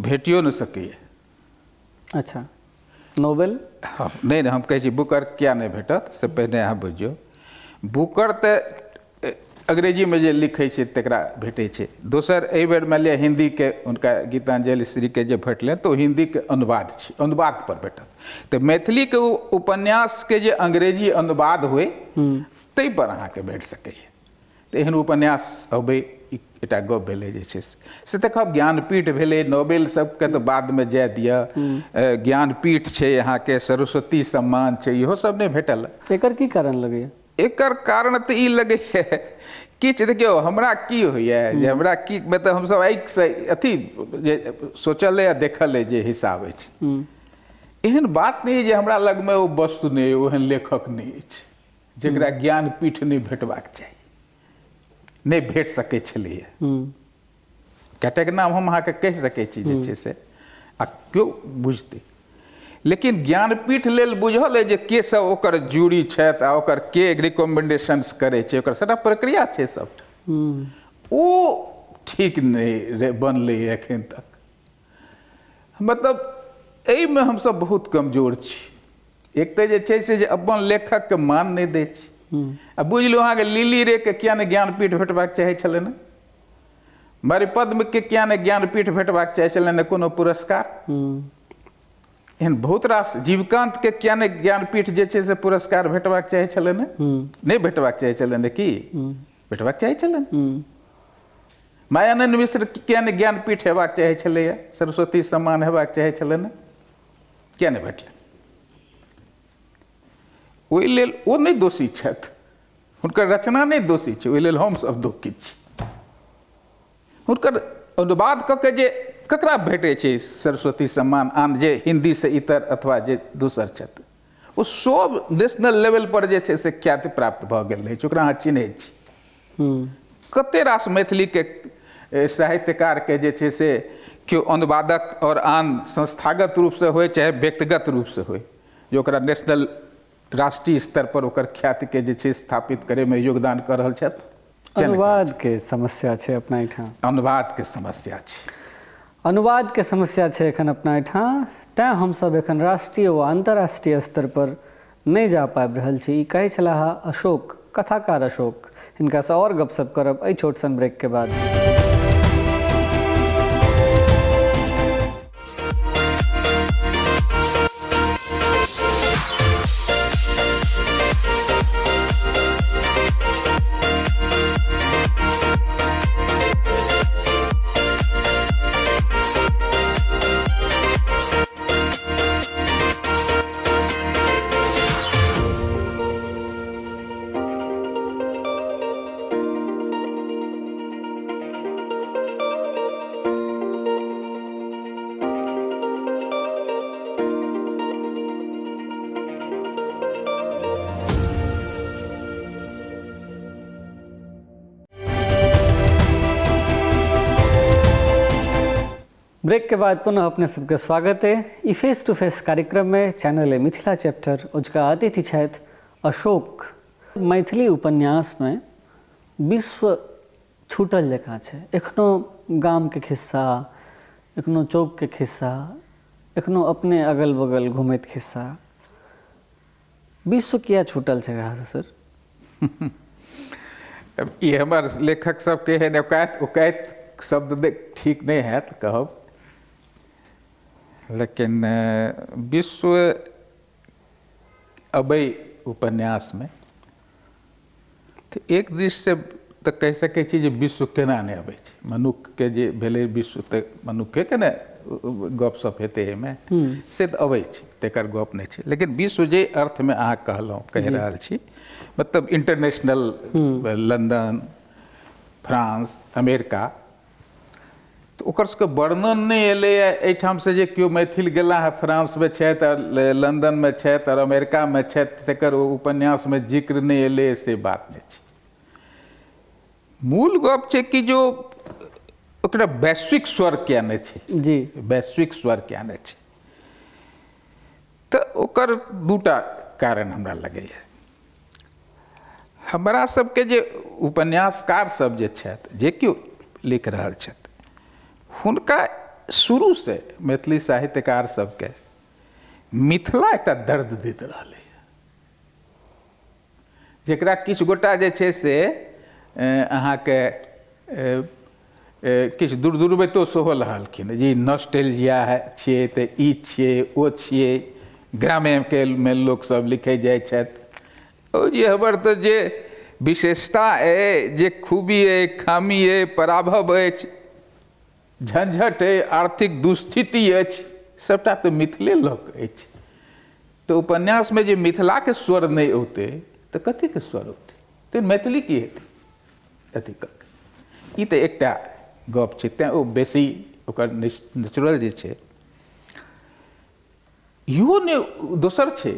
भेटियो न सकैए। अच्छा, नोबेल? हाँ, नहीं हम कहै छी बुकर किया नहीं भेटत, से पहिने अहाँ बुझियौ। बुकर तो अंग्रेजी में जे लिखै छै तकरा भेटै छै। दोसर एहि बेर मानि लिअ हिंदी के उनका गीतांजलि श्री के जे भेटलै तो हिंदी के अनुवाद छै, अनुवाद पर भेटल। तो मैथिली के उपन्यास के जे अंग्रेजी अनुवाद हुए तै पर अहाँ के भेट सकैए। तो एहन उपन्यास अबै, एकटा गप भेलै जे छै से तखन ज्ञानपीठ भेलै, नोबेल सबके तो बाद में जाय दिअ, ज्ञानपीठ छै, अहाँ के सरस्वती सम्मान छै, इहो सब नहीं भेटल। एकर की कारण लगैया? एकर कारण तो ई लगे किछु देखियो हमरा की होइए जे हमरा की मतलब हम सब आँखि से अथी जे सोचल है देखल है जे हिसाब अछि, एहन बात नहीं जे हमरा लग में वो वस्तु नहीं, ओहन लेखक नहीं अछि जेकरा ज्ञानपीठ नहीं भेटबाक चाही, नहीं भेट सकै छलैए। कएटा के नाम हम अहाँके कहि सकै छी जे छै से, आ क्यों बुझतै। लेकिन ज्ञानपीठ लेल बुझल है जे के सब ओकर जूरी छथि आ ओकर के रिकमेंडेशंस करे छै, ओकर सबटा प्रक्रिया छै सब, ओ ठीक नहीं बनलै एखन तक। मतलब एहि में हम सब बहुत कमजोर छी। एक तो जे छै से जे अपन लेखक के मान नहीं दै छी। आ बुझ लो अहाँ के लिली रे के किया ने ज्ञानपीठ भेटबाक चाहे छलै ने, मरिपद्म के किया ने ज्ञानपीठ भेटबाक चाहे छलै ने कोनो पुरस्कार। एहन बहुत रास, जीवकांत के किया ने ज्ञानपीठ जे छै से पुरस्कार भेटबाक चाहे छलै ने, नहीं भेटबाक चाहे छलै ने, कि भेटबाक चाहे छलै। मायानंद मिश्र किया ने ज्ञानपीठ हेबाक चाहे छलैया, सरस्वती सम्मान हेबाक चाहे छलै ने, किया नहीं भेटलै? ओहि लेल ओ नहीं दोषी छथि, हुनकर रचना नहीं दोषी छै, ओहि लेल हम सब दोषी छी। हुनकर अनुवाद कऽ के जे ककरा भेटै छै सरस्वती सम्मान, आन जे हिंदी से इतर अथवा जे दोसर छथि, ओ सब नेशनल लेवल पर जे छै से ख्याति प्राप्त भऽ गेल रहै छै, ओकरा अहाँ चिन्है छी। कते रास मैथिली के साहित्यकार के जे छै से केओ अनुवादक और आन संस्थागत रूप से होय चाहे व्यक्तिगत रूप से होय, जे ओकरा नेशनल राष्ट्रीय स्तर पर ओकर ख्याति के जे छै स्थापित करे में योगदान कर रहल छथि। अनुवाद के समस्या छै अपना एहिठाम, अनुवाद के समस्या छै, अनुवाद के समस्या छै एखन अपना एहिठाम। तैं हम सब एखन राष्ट्रीय व अंतर्राष्ट्रीय स्तर पर नहीं जा पाबि रहल छी। ई कहै छलाह अशोक, कथाकार अशोक। हिनका से और गपशप करब एहि छोट सन ब्रेक के बाद। ब्रेक के बाद पुनः अपने सबके स्वागत है। ई फेस टू फेस कार्यक्रम में चैनल मिथिला चैप्टर उजका अतिथि छथि अशोक। मैथिली उपन्यास में विश्व छूटल जकाँ छै, एखनो गाम के खिस्सा, एखनो चौक के खिस्सा, एखनो अपने अगल बगल घूमैत खिस्सा। विश्व किया छूटल छै कहाँ से सर? ये हमार लेखक सब के है औकात शब्द ठीक नहीं है तो कहब, लेकिन विश्व अबै उपन्यास में तो एक दृष्टि से तो कह सकै छी जे विश्व केना नहीं अबै छै। मनुख के जे भेलै विश्व तो मनुखे के ने गपशप हेतै एहिमे, से तो अबै छै, तेकर गप नहीं छै। लेकिन विश्व जे अर्थ में अहाँ कहलहुँ कहि रहल छी, मतलब इंटरनेशनल, लंदन, फ्रांस, अमेरिका, तो ओकर सबके वर्णन नहीं एलै एहिठाम से जे केओ मैथिल गेला है फ्रांसमे छथि और लंदनमे छथि और अमेरिकामे छथि तकर उपन्यासमे जिक्र नहीं एलै से बात नहीं छै। मूल गप छै कि जो ओकरा वैश्विक स्वर किया नहीं छै, जी वैश्विक स्वर किया नहीं छै, तो ओकर दूटा कारण हमरा लगैए। हमरा सबके जे उपन्यासकार सब जे छथि, जे केओ लिख रहल छथि, हुनका शुरू से मैथिली साहित्यकार सबके मिथिला एकटा दर्द दैत रहलै, जेकरा किछु गोटा जे छै से अहाँके किछु दुर्दुर्बैतो सेहो रहलखिन जे नॉस्टैल्जिया छियै तऽ ई छियै ओ छियै, ग्राम्यमे लोकसभ लिखै जाइ छथि। ओ जे हमर तऽ जे विशेषता अइ, जे खूबी अइ, खामी अइ, पराभव अछि, झंझट अइ, आर्थिक दुस्थिति अछि, सबटा तऽ मिथिले लग अछि। तऽ उपन्यासमे जे मिथिलाके स्वर नहि औतै तऽ कथीके स्वर औतै, तऽ मैथिली की हेतै अथी करके। ई तऽ एकटा गप छै, तेँ ओ बेसी ओकर नेचुरल जे छै। इहो नहि दोसर छै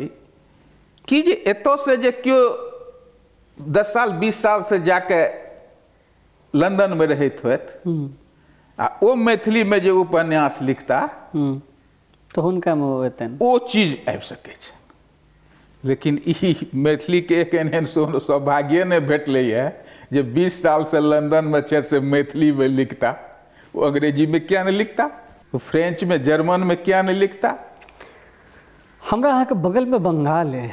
कि जे एतऽसँ जे केओ 10 साल 20 साल से जाके लंदनमे रहैत होथि आ ओ मैथिलीमे जे उपन्यास लिखता तऽ हुनकामे एतनि ओ चीज आबि सकै छै। लेकिन ई मैथिलीके एक एहन सौभाग्ये नहि भेटलैए जे 20 साल से लंदनमे छै से मैथिलीमे लिखता। वो अंग्रेजीमे किया नहीं लिखता, वो फ्रेंच में जर्मन में किया नहीं लिखता। हमरा अहाँके बगलमे बंगाल है,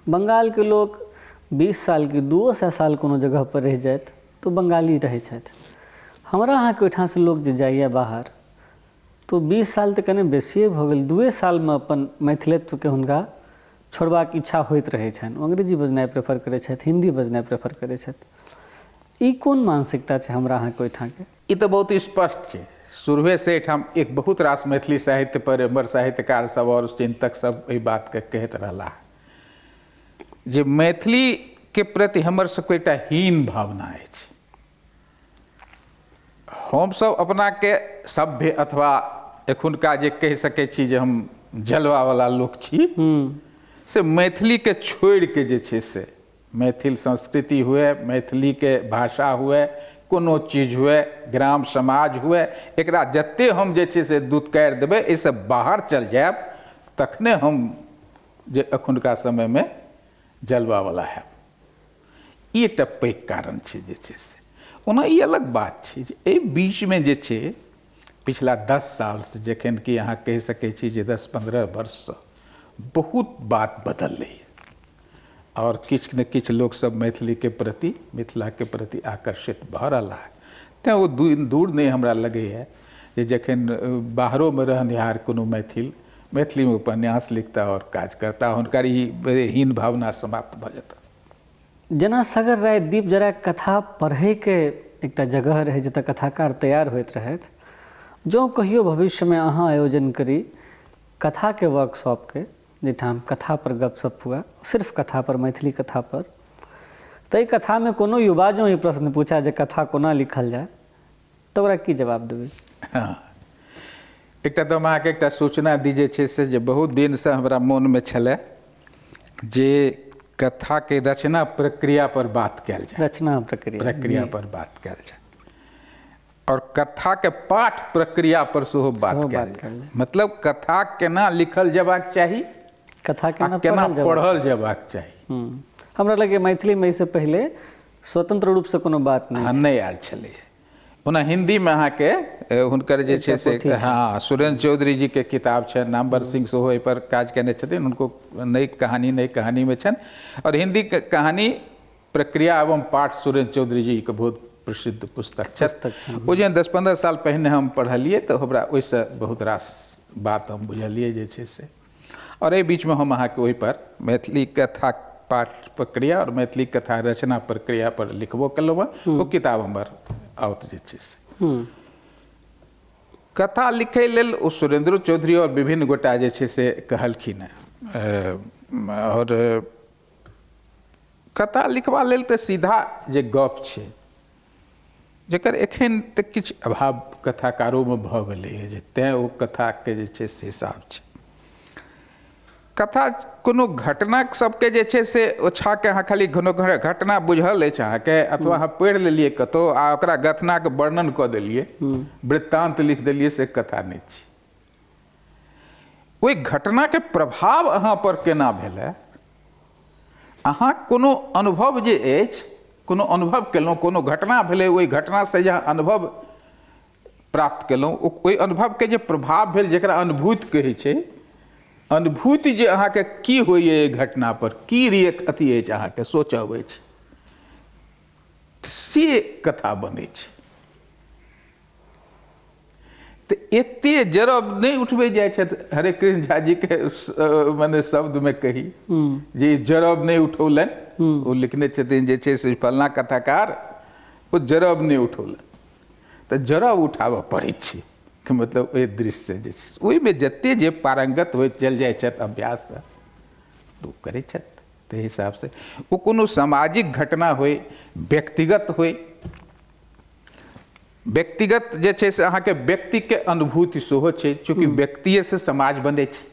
बंगाल के लोग 20 साल की 200 साल कोनो जगह पर रह जाइत तो बंगाली रहै छथि। हमरा अहाँके ओहिठाम से लोग जे जाइए बाहर तो 20 साल तऽ कने बेसिए भऽ गेल, 2 सालमे अपन मैथिलित्वके हुनका छोड़बाक इच्छा होइत रहै छनि। ओ अंग्रेजी बजनाइ प्रेफर करै छथि, हिंदी बजनाइ प्रेफर करै छथि। ई कोन मानसिकता छै हमरा अहाँके ओहिठामके? ई तऽ बहुत स्पष्ट छै। शुरुए से एहिठाम एक बहुत रास मैथिली साहित्य पर एम्हर साहित्यकार सब और चिंतक सब एहि बातके कहैत रहला जे मैथिलीके प्रति हमर सबके एकटा हीन भावना अछि। हमसब अपनाके सभ्य अथवा एखुनका जे कहि सकै छी जे हम जलवावला लोक छी, से मैथिलीके छोड़िके जे छै से मैथिल संस्कृति हुए, मैथिलीके भाषा हुए, कोनो चीज हुए, ग्राम समाज हुए, एकरा जते हम जे छै से दुत्कारि देबै, एहिसँ बाहर चलि जायब, तखने हम जे एखुनका समयमे जलवावला हैब। ई एकटा पैघ कारण छै जे छै से। ओना ई अलग बात छै जे एहि बीचमे जे छै पिछला 10 साल से जखन कि अहाँ कहि सकै छी जे 10-15 वर्षसँ बहुत बात बदललै और किछु ने किछु लोकसब मैथिलीके प्रति, मिथिलाके प्रति आकर्षित भऽ रहला है। तेँ ओ दूर नहि हमरा लगैए जे जखन बाहरोमे रहनिहार कोनो मैथिलीमे उपन्यास लिखता और काज करता, हुनकर ई हीन भावना समाप्त भऽ जेता। जेना सगर राय दीप जरा कथा पढ़ैके एकटा जगह रहै जतऽ कथाकार तैयार होइत रहथि, जँ कहियो भविष्यमे अहाँ आयोजन करी कथाके वर्कशॉपके, जाहिठाम कथा पर गपशप हुआ, सिर्फ कथा पर, मैथिली कथा पर, ताहि कथामे कोनो युवा जँ ई प्रश्न पूछा जे कथा कोना लिखल जाय तऽ ओकरा की जवाब देबै? हाँ, एकटा तऽ हम अहाँके एकटा सूचना दी जे छै से जे बहुत दिनसँ हमरा मोनमे छलै जे कथाके रचना प्रक्रिया पर बात कयल जाय, रचना प्रक्रिया पर बात कयल जाय और कथाके पाठ प्रक्रिया पर सेहो बात कयल जाय। मतलब कथा केना लिखल जेबाक चाही, कथा केना पढ़ल जेबाक चाही। हमरा लगे मैथिलीमे इससे पहले स्वतंत्र रूपसँ कोनो बात नहीं आयल छलै। ओना हिंदीमे अहाँके हुनकर जे छै से हाँ सुरेंद्र चौधरी जी के किताब छनि, नामवर सिंह सेहो एहि पर काज केने छथिन, उनको नई कहानीमे छनि। और हिंदी के कहानी प्रक्रिया एवं पाठ सुरेंद्र चौधरी जी के बहुत प्रसिद्ध पुस्तक छथि। ओ जे 10-15 साल पहिने हम पढ़लियै तऽ हमरा ओहिसँ बहुत रास बात हम बुझलियै जे छै से। और एहि बीचमे हम अहाँके ओहि पर मैथिली कथा पाठ प्रक्रिया और मैथिली कथा रचना प्रक्रिया पर लिखबो केलहुँ हँ। ओ किताब हमर आउत जे छै से। कथा लिखै लेल ओ सुरेंद्र चौधरी और विभिन्न गोटा जे छै से कहलखिन हैं। और कथा लिखबा लेल तऽ सीधा जे गप छै जकर एखन तक किछु अभाव कथाकारोमे भऽ गेलैए जे तेँ ओ कथाके जे छै से हिसाब छै। कथा कोनो घटना सबके जे छै से ओछाके अहाँ खाली कोनो घटना बुझल अछि अहाँके, अथवा अहाँ पढ़ि लेलियै कतहु आ ओकरा घटनाके वर्णन कऽ देलियै, वृत्तान्त लिख देलियै, से कथा नहि छै। ओहि घटनाके प्रभाव अहाँ पर केना भेलै, अहाँ कोनो अनुभव जे अछि, कोनो अनुभव केलहुँ, कोनो घटना भेलै, ओहि घटनासँ जे अनुभव प्राप्त केलहुँ, ओहि अनुभवके जे प्रभाव भेल जकरा अनुभूति कहै छै, अनुभूति जे अहाँके की होइए एहि घटना पर, की अथी अछि अहाँके सोचब अछि, से कथा बनै छै। तऽ एते जरब नहि उठबै जाइ छथि हरे कृष्ण झा जी के मने शब्दमे कही जे जरब नहि उठौलनि, ओ लिखने छथिन जे छै से फलना कथाकार ओ जरब नहि उठौलनि, तऽ जरब उठाबऽ पड़ै छै कि मतलब ओहि दृश्य जे छै ओहिमे जते जे पारंगत होइत चलि जाइ छथि अभ्याससँ तऽ ओ करै छथि। ताहि हिसाबसँ ओ कोनो सामाजिक घटना होय, व्यक्तिगत होय, व्यक्तिगत जे छै से अहाँके व्यक्तिके अनुभूति सेहो छै, चूँकि व्यक्तिएसँ समाज बनै छै,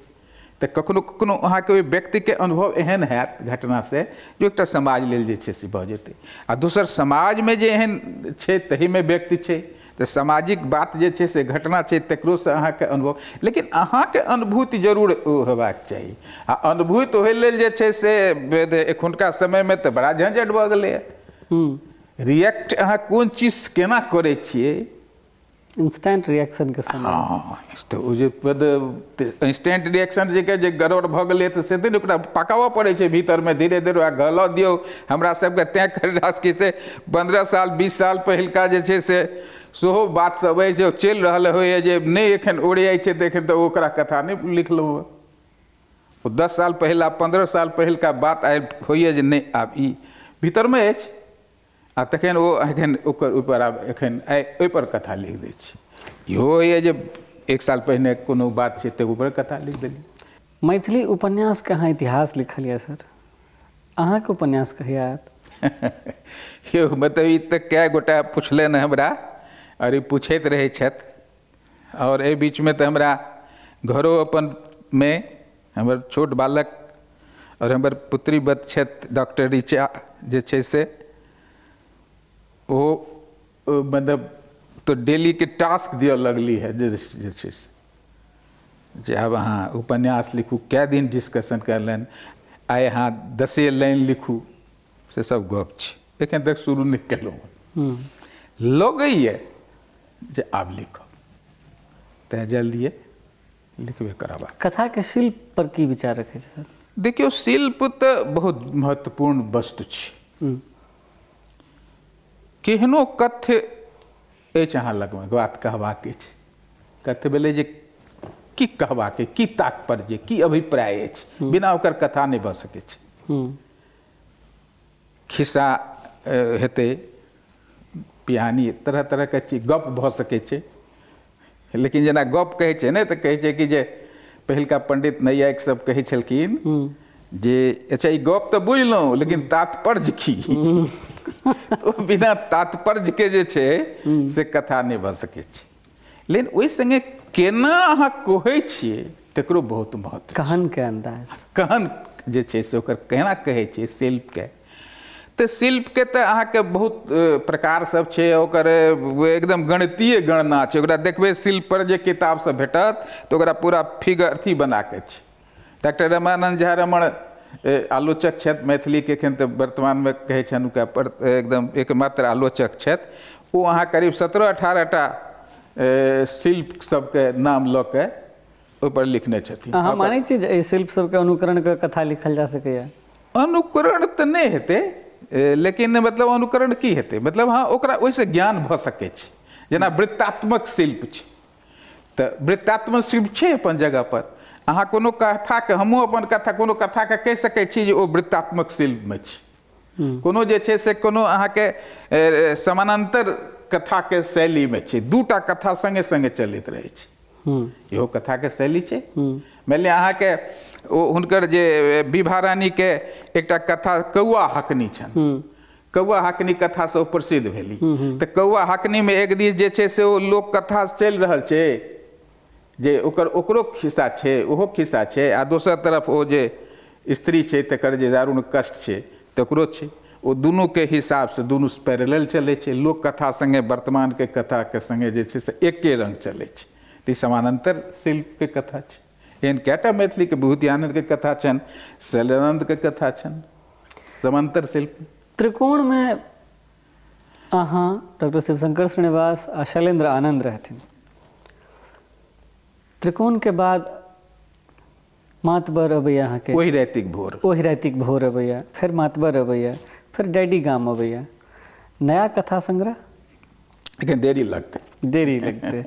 तऽ कखनो कखनो अहाँके ओहि व्यक्तिके अनुभव एहन हैत घटनासँ जे एकटा समाज लेल जे छै से भऽ जेतै, आ दोसर समाजमे जे एहन छै तहीमे व्यक्ति छै, तऽ सामाजिक बात जे छै से घटना छै तकरोसँ अहाँके अनुभव, लेकिन अहाँके अनुभूति जरूर हेबाक चाही। आ अनुभूति होय लेल जे छै से एखुनका समयमे तऽ बड़ा झंझट भऽ गेलैए। रिएक्ट अहाँ कोन चीज केना करै छियै, इंस्टेंट रिएक्शनके समय। हाँ, तऽ ओ जे इंस्टेंट रिएक्शन जे गड़बड़ भऽ गेलै तऽ से दिन ओकरा पकाबऽ पड़ै छै भीतरमे, धीरे धीरे ओकरा गलऽ दियौ। हमरा सबके तैँ करिलास कि से 15 साल 20 साल पहिलका जे छै से सेहो बात सब अछि जे चलि रहल होइए जे नहि एखन ओरियाइ छै, तऽ एखन तऽ ओकरा कथा नहि लिखलहुँ। ओ 10 साल पहिला 15 साल पहिलका बात आइ होइए जे नहि आब ई भीतरमे अछि, आ तखन ओ एखन ओकर ऊपर आब एखन ओहिपर कथा लिख दै छी। इहो होइए जे 1 साल पहिने कोनो बात छै तऽ ऊपर कथा लिख देली। मैथिली उपन्यासके अहाँ इतिहास लिखलिए सर, अहाँके उपन्यास कहिया आयत? यौ मतलब ई तऽ कए गोटा पुछलनि हमरा, और ई पूछैत रहै छथि, और एहि बीचमे तऽ हमरा घरो अपनमे हमर छोट बालक और हमर पुत्रीवत छथि डॉक्टर ऋचा जे छै से ओ मतलब तो डेली के टास्क दिअ लगली है जे छै से जे आब अहाँ उपन्यास लिखू, कए दिन डिस्कशन करलनि, आइ अहाँ 10 लाइन लिखू, से सब गप छै। एखन तक शुरू नहि केलहुँ, लगैए जे आब लिखब, तैँ जल्दिए लिखबे करब। कथाके शिल्प पर की विचार रखै छै सर? देखियौ, शिल्प तऽ बहुत महत्वपूर्ण वस्तु छै। केहनो कथ्य अछि अहाँ लगमे, बात कहबाक अछि, कथ्य भेलै जे की कहबाक अछि, की तात्पर्य, की अभिप्राय अछि, बिना ओकर कथा नहि भऽ सकै छै। खिस्सा हेतै, पिहानी, तरह तरहके चीज, गप भऽ सकै छै, लेकिन जेना गप कहै छै ने तऽ कहै छै कि जे पहिलका पंडित नैयायिक सब कहै छलखिन जे अच्छा ई गप तऽ बुझलहुँ लेकिन तात्पर्य की? तो बिना तात्पर्यके जे छै से कथा नहि भऽ सकै छै। लेकिन ओहि संगे केना अहाँ कहै छियै तकरो बहुत महत्व छै। कहनके अंदाज, कहन जे छै से ओकर केना कहै छियै शिल्पके, तऽ शिल्पके तऽ अहाँके बहुत प्रकार सब छै, ओकर एकदम गणितीय गणना छै। ओकरा देखबै शिल्प पर जे किताब सब भेटत तऽ ओकरा पूरा फिगर अथी बनाके छै। डॉक्टर रामानंद झा रमण आलोचक छथि मैथिलीके, एखन तऽ वर्तमानमे कहै छनि हुनका एकदम एकमात्र आलोचक छथि। ओ अहाँ करीब 17-18टा शिल्प सबके नाम लऽ के ओहिपर लिखने छथिन। अहाँ मानै छियै जे एहि शिल्प सबके अनुकरण कऽ कथा लिखल जा सकैए? अनुकरण तऽ नहि हेतै, लेकिन मतलब अनुकरण की हेतै, मतलब हाँ ओकरा ओहिसँ ज्ञान भऽ सकै छै। जेना वृत्तात्मक शिल्प छै, तऽ वृत्तात्मक शिल्प छै अपन जगह पर। अहाँ कोनो कथाके, हमहूँ अपन कथा कोनो कथाके कहि सकै छी जे ओ वृत्तात्मक शिल्पमे छै। कोनो जे छै से कोनो अहाँके समानांतर कथाके शैलीमे छै, 2टा कथा संगे संगे चलैत रहै छै, इहो कथाके शैली छै। मानि लिअ अहाँके ओ हुनकर जे विभा रानीके एकटा कथा कौआ हकनी छनि, कौआ हकनी कथा से प्रसिद्ध भेली। तो कौआ हकनी में एक दिस जे छै से ओ लोक कथा चलि रहल छै जे ओकरो खिस्सा छै, ओहो खिस्सा छै, आ दोसर तरफ ओ जे स्त्री छै तकर जे दारुण कष्ट छै तकरो छै। ओ दुनू के हिसाब से दुनू पैरेलल चलै छै। लोक कथा संगे वर्तमान के कथा के संगे जे छै से एके रंग चलै छै। तऽ ई समानांतर शिल्प के कथा छै। एहन कएटा मैथिली के विभूति आनंद के कथा छनि, शैलानंद के कथा छनि, समांतर शिल्प। त्रिकोण में अहाँ डॉक्टर शिवशंकर श्रीनिवास आ शैलेंद्र आनंद रहथिन। त्रिकोण के बाद मातबर अबैया अहाँके, ओहि रातिक भोर अबैया, फिर मातबर अबैया, फिर डैडी गाम अबैया। नया कथा संग्रह लेकिन देरी लगते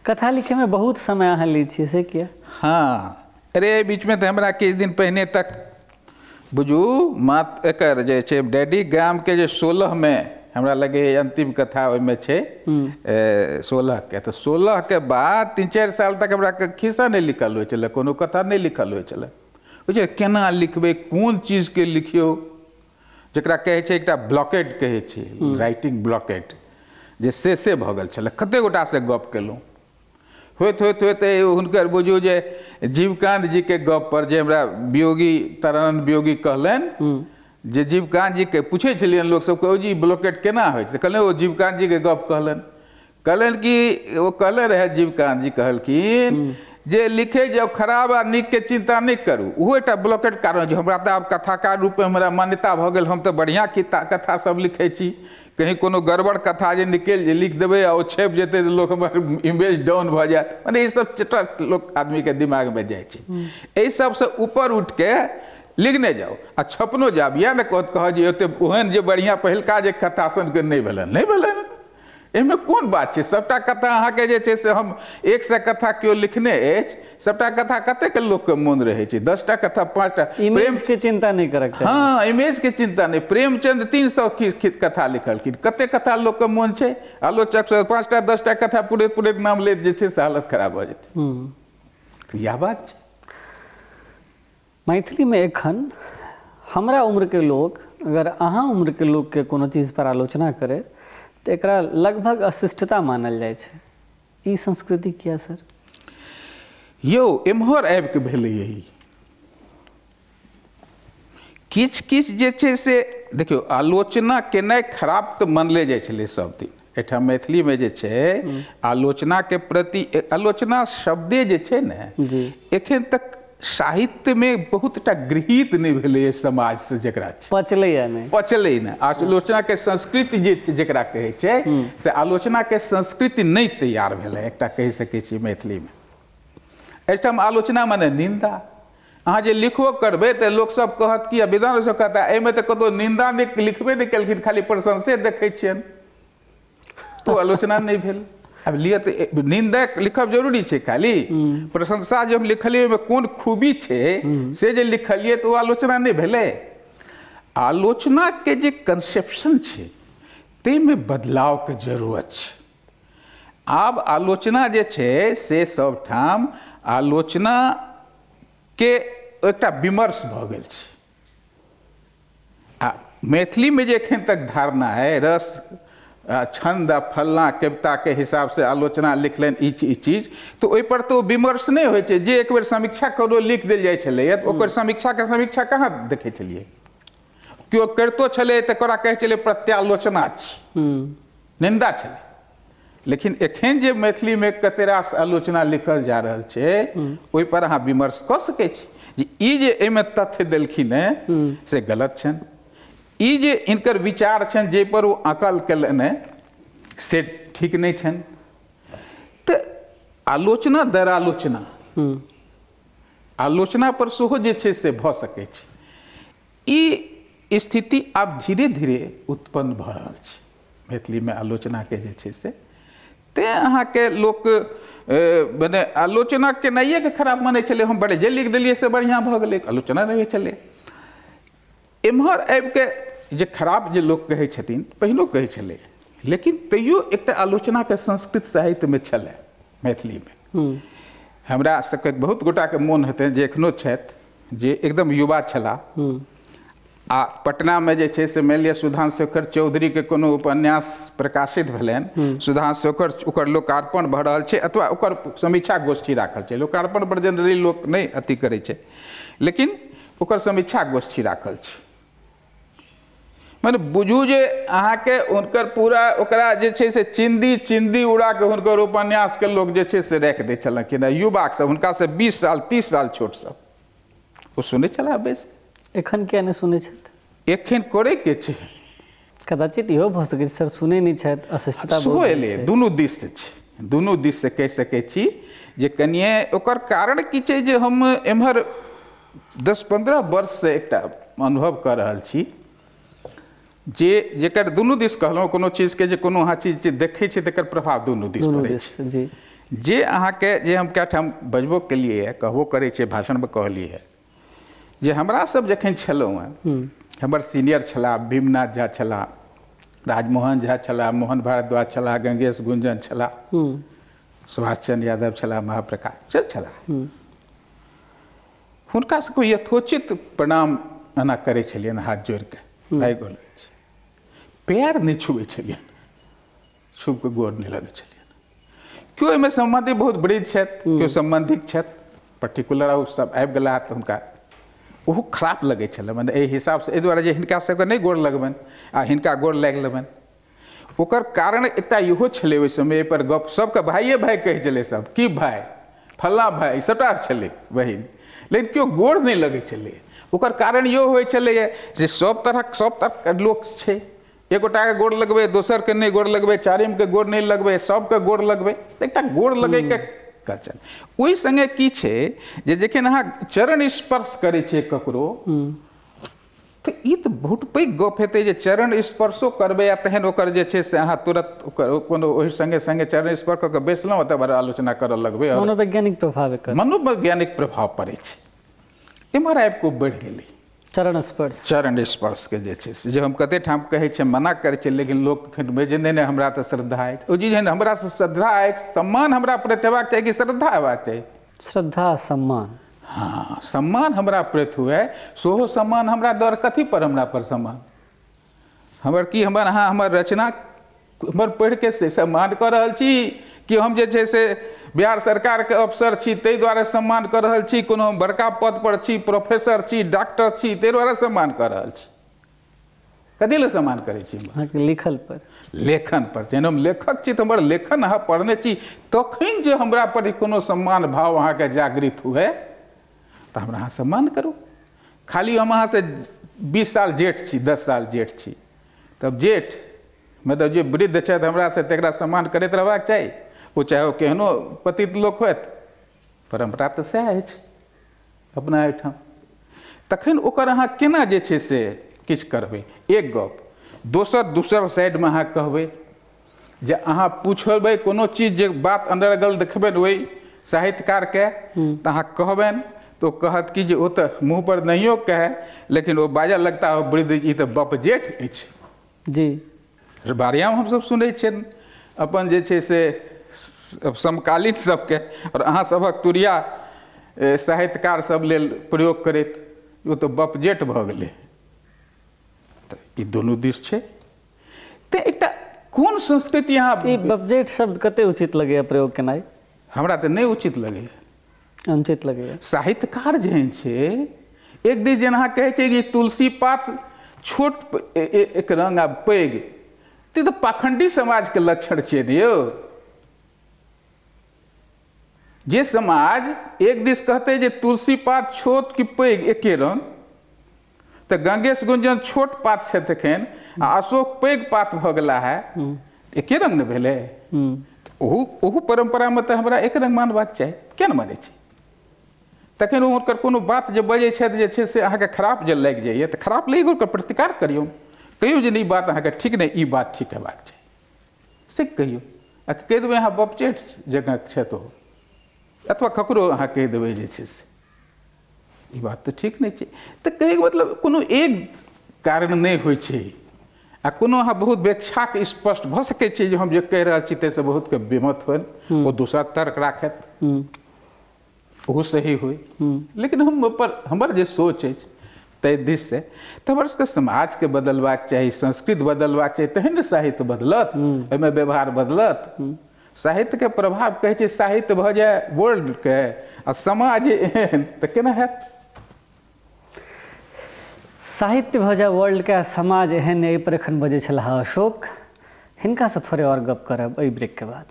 कथा लिखे में बहुत समय अहाँ लै छियै, से किया? हाँ, अरे बीच में तो हमरा किछु दिन पहिने तक बुझू एकर जे छै डैडी गाम के जे 16 में हमरा लगे अंतिम कथा ओहिमे छै 16 के। तो 16 के बाद 3-4 साल तक हमरा खिस्सा नहीं लिखल होइ छलै, कोनो कथा नहीं लिखल होइ छलै। बुझे केना लिखबै, कोन चीज के लिखियो, जकरा कहै छै एकटा ब्लॉकेट कहै छै, राइटिंग ब्लॉकेट, जे से भऽ गेल छलै। कते गोटा से गप केलहुँ, होइत हुनकर बुझू जे जीवकांत जी के गप पर जे हमरा वियोगी तारानंद वियोगी कहलनि, जे जीवकांत जी के पूछे छलियनि लोग सबके, ओ जी ब्लॉकेट केना होइ छै? कहले ओ जीवकांत जी के गप कहलनि कि वो कहले रहे, जीवकांत जी कहलखिन जे लिखे जाओ खराब आ नीक के चिंता नहीं करू, ओहो एकटा ब्लॉकेट कारण। जो हमरा तो आब कथाकार रूप में हमरा मान्यता भऽ गेल, हम तो बढ़िया कथा सब लिखे छी, कहीं कोनो गड़बड़ कथा जे लिख देबै आ ओ छपि जेतै तऽ लोक हमर इमेज डाउन भऽ जायत। मने ई सब चटर लोक आदमी के दिमाग में जाइ छै। एहि सबसे ऊपर उठ के लिखने जाओ आ छपनो जाब। इएह ने कह जे ओते ओहन जे बढ़िया पहिलका जे कथा सन के नहीं भेलन। एहिमे कोन बात छै? सबटा कथा अहाँके जे छै से हम 100 कथा केओ लिखने अछि, सबटा कथा कते के लोक के मोन रहै छै, 10टा कथा 5टा। इमेज के चिंता नहीं करक चाही। हाँ, इमेज के चिंता नहीं। प्रेमचंद 300 की कथा लिखलखिन, कते कथा लोक के मोन छै, आलोचक से 5टा 10टा कथा पूरे नाम ले जे छै से हालत खराब भऽ जेतै। इएह बात छै। मैथिली में एखन हमरा उम्र के लोग, अगर अहाँ उम्र के लोग के कोनो चीज पर आलोचना करे तो एकरा लगभग अशिष्टता मानल जाए छै। ई संस्कृति किया सर? यौ एम्हर आबि के भेलै यही किछ जे छै से देखियौ, आलोचना केनाइ खराब तऽ मानले जाइ छलै सब दिन। एहिठाम मैथिली में जे छै आलोचना के प्रति, आलोचना शब्दे जे छै ने एखन तक साहित्य में बहुत टा गृहीत नहीं भेलै समाज से, जकरा पचलै नहीं। आलोचना के संस्कृति जे जकरा कहै छै से आलोचना के संस्कृति नहीं तैयार भेलै, एकटा कहि सकै छी मैथिली में। एहिठाम आलोचना माने निंदा। अहाँ जे लिखबो करबै तऽ लोक सब कहत कि विद्वान सब कहता एहिमे तऽ कतौ निंदा नहीं लिखबे नहीं केलखिन, खाली प्रशंसे देखै छियनि, तो आलोचना नहीं भेल। अब लिया तो निंदा लिखब जरूरी छै, खाली प्रशंसा जो हम लिखलिए में कोन खूबी छै से जे लिखलिए तो आलोचना नहीं भेलै। आलोचना के जे कंसेप्शन छै ते में बदलाव के जरूरत छै। आब आलोचना जे छै से सब ठाम आलोचना के एकटा विमर्श भऽ गेल छै। आ मैथिली में जे एखन तक धारणा है रस छंद फलना कविता के हिसाब से आलोचना लिखलनि ई चीज, तो ओहि पर तो विमर्श नहीं होइ छै। जे एक बेर समीक्षा करो लिख देल जाइ छलै तो ओकर समीक्षा कहाँ देखै छलियै? केओ करितो छलै तऽ ओकरा कहै छलै प्रत्यालोचना छै, निंदा छलै। लेकिन एखन जे मैथिली में कते रास आलोचना लिखल जा रहल छै ओहि पर अहाँ विमर्श कऽ सकै छी जे ई जे एहिमे तथ्य देलखिन हैं से गलत छनि, ई जे इनकर विचार छनि जे पर वो आकल केलनि हैं से ठीक नहीं छनि। तऽ आलोचना दर आलोचना, आलोचना पर सेहो जे छै से भऽ सकै छै। ई स्थिति आब धीरे धीरे उत्पन्न भऽ रहल छै मैथिली में आलोचना के जे छै से। तेँ अहाँके लोक मने आलोचना केनाइए के खराब मानै छलै, हम बड़े जे लिख देलिए से बढ़िया भऽ गेलै, आलोचना नहीं होइ छलै। एम्हर आबि के जे खराब जे लोक कहै छथिन, पहिनो कहै छलै, लेकिन तैयो एकटा आलोचना के संस्कृत साहित्य में छलै मैथिली में। हमरा सबके बहुत गोटा के मोन हेतै जे एखनो छथि जे एकदम युवा छलाह, आ पटना में जे छै से मानि लिअ सुधांशुशेखर चौधरी के कोनो उपन्यास प्रकाशित भेलनि, सुधांशुशेखर ओकर लोकार्पण भऽ रहल छै अथवा ओकर समीक्षा गोष्ठी राखल छै। लोकार्पण पर जनरली लोक नहि अथी करै छै, लेकिन ओकर समीक्षा गोष्ठी राखल छै। माने बुझू जे अहाँके हुनकर पूरा ओकरा जे छै से चिंदी उड़ा के हुनकर उपन्यास के लोग जे छै से राखि दै छलनि कि नहि, युवा सब हुनका से 20 साल 30 साल छोट सब ओ सुनै छला बेस। एखन किया नहीं सुनै छथि? एखन करे के छै, कदाचित इहो भऽ सकै छै सर सुनै नहि छथि, अशिष्टता सेहो एलै, दुनू दिस से छै, दुनू दिस से कहि सकै छी जे कनिए ओकर कारण की छै जे हम एम्हर 10-15 वर्ष से एकटा अनुभव कर रहल छी जे जेकर दुनू दिस कहलहुँ, कोनो चीजके जे कोनो अहाँ चीज देखै छी तकर प्रभाव दुनू दिस पड़ै छै। जी जे अहाँके जे हम कए ठाम बजबो केलिए कहबो करै छै, भाषणमे कहलिए है जे हमरा सब जखन छलहुँ हैं, हमर सीनियर छलाह भीमनाथ झा छलाह, राजमोहन झा छलाह, मोहन भारद्वाज छलाह, गंगेश गुंजन छलाह, सुभाष चंद्र यादव छलाह, महाप्रकाश से छलाह, हुनका सबको यथोचित प्रणाम एना करै छलियनि हाथ जोड़ि कऽ, भाइ गोर लगै छै, पैर नहीं छुए छलियन, छुप के गोर नहीं लगे छलियन। क्यों एहिमे सम्बन्धी बहुत वृद्ध छथि, क्यों सम्बन्धिक छथि, पर्टिकुलर ओ सब आबि गेला तऽ हुनका ओहो खराब लगै छलै, मने एहि हिसाबसँ एहि दुआरे जे हिनका सबके नहि गोर लगबनि आ हिनका गोर लागि लेबनि। ओकर कारण एकटा इहो छलै ओहि समय पर गप सबके भाइये भाइ कहै छलै, सब की भाइ फल्लाँ भाइ सबटा छलै बहिन, लेकिन केओ गोर नहीं लगै छलै। ओकर कारण इहो होइ छलैए जे सब तरहक लोक छै, एक गोटाके गोर लगबै, दोसर के नहीं गोर लगबै, चारिम के गोर नहीं लगबै, सबके गोर लगबै, तऽ एकटा गोर लगैके कल्चर। ओहि संगे की छै जे जखन अहाँ चरण स्पर्श करै छियै ककरो तऽ ई तऽ बहुत पैघ गप हेतै जे चरण स्पर्शो करबै आ तहन ओकर जे छै से अहाँ तुरंत ओकर कोनो ओहि संगे संगे चरण स्पर्श कऽ के बैसलहुँ तऽ बड़ा आलोचना करऽ लगबै, मनोवैज्ञानिक प्रभाव एकर, मनोवैज्ञानिक प्रभाव पड़ै छै। एम्हर आबि कऽ बढ़ि गेलै चरण स्पर्श के जे छै से, जे हम कते ठाम कहै छियै मना करै छियै, लेकिन लोक जे नहि हमरा तऽ श्रद्धा अछि, ओ चीज हमरा से श्रद्धा अछि, सम्मान हमरा प्रति हेबाक चाही कि श्रद्धा हेबाक चाही? श्रद्धा सम्मान, हाँ सम्मान हमरा प्रति हुए, सेहो सम्मान हमरा दर कथी पर, हमरा पर सम्मान हमर की हमर अहाँ हमर रचना हमर पढ़ि के से सम्मान कऽ रहल छी कि हम जे छै से बिहार सरकार के अफसर छी ताहि दुआरे सम्मान कर रहल छी, कोनो बड़का पद पर छी, प्रोफेसर छी, डॉक्टर छी ताहि दुआरे सम्मान कर रहल छी? कथी ले सम्मान करै छी? लिखल पर, लेखन पर। जहन हम लेखक छी तऽ हमर लेखन अहाँ पढ़ने छी, तखन जे हमरा पर कोनो सम्मान भाव अहाँके जागृत हुए तऽ हमरा अहाँ सम्मान करू। खाली हम अहाँ से 20 साल जेठ छी, 10 साल जेठ छी, तब जेठ मतलब जे वृद्ध छथि हमरा से तकरा सम्मान करैत रहबाक चाही, ओ चाहे ओ केहनो पतित लोक होत, परम्परा तऽ सएह अछि अपना एहिठाम। तखन ओकर अहाँ केना जे छै से किछु करबै? एक गप। दोसर साइडमे अहाँ कहबै जे अहाँ पूछबै कोनो चीज जे बात अन्दरगल देखबै ओहि साहित्यकारके तऽ अहाँ कहबनि तो कहत कि जे ओ तऽ मुँह पर नहियो कहे लेकिन वो बाजऽ लगता हो वृद्ध ई तऽ बप जेठ अछि जी। बारियामे हमसब सुनै छियनि अपन जे छै से समकालीन सबके, और अहाँ सभक तुरिया साहित्यकार सब लेल प्रयोग करैत ओ तऽ बप जेठ भऽ गेलै। तऽ ई दुनू दिस छै। तऽ एकटा कोन संस्कृति अहाँ ई बप जेठ शब्द कते उचित लगैए प्रयोग केनाइ? हमरा तऽ नहि उचित लगैए, अनुचित लगैए। साहित्यकार जेहन छै, एक दिस जेना अहाँ कहै छै कि तुलसी पात छोट एक रंग आ पैघ, तऽ पाखंडी समाजके लक्षण छियै ने यौ। जे समाज एक दिस कहते जे तुलसी पात छोट कि पैघ एके रंग, तऽ गंगेश गुंजन छोट पात छै तखन आ अशोक पैघ पात भऽ गेला है, एके रंग ने भेलै। ओहू परम्परामे तऽ हमरा एक रंग मानबाक चाही, किया नहि मानै छी? तखन हुनकर कोनो बात जे बजै छथि जे छै से अहाँके खराब जे लागि जाइए तऽ खराब लागि ओकर प्रतिकार करियौ, कहियौ जे ई बात अहाँके ठीक नहि, ई बात ठीक हेबाक चाही, से कहियौ। आ कहि देबै अहाँ बपचेठ जगह छथि ओ, अथवा ककरो अहाँ कहि देबै जे छै से ई बात तऽ ठीक नहि छै, तऽ कहैके मतलब कोनो एक कारण नहि होइ छै, आ कोनो अहाँ बहुत व्याख्याके स्पष्ट भऽ सकै छै जे हम जे कहि रहल छी ताहिसँ बहुतके विमत होइ, ओ दूसरा तर्क राखथि, ओहो सही होइ, लेकिन हम पर हमर जे सोच अछि ताहि दिश से तो हमर सबके समाज के बदलबाक चाही, संस्कृति बदलबाक चाही, तहन ने साहित्य बदलत, ओहिमे व्यवहार बदलत। साहित्य के प्रभाव कहै छै साहित्य भऽ जाय वर्ल्ड के आ समाज एहन तऽ केना हैत? साहित्य भऽ जाय वर्ल्ड के समाज एहन, एहि पर एखन बजै छलाह अशोक। हिनका से थोड़े और गप करब एहि ब्रेक के बाद।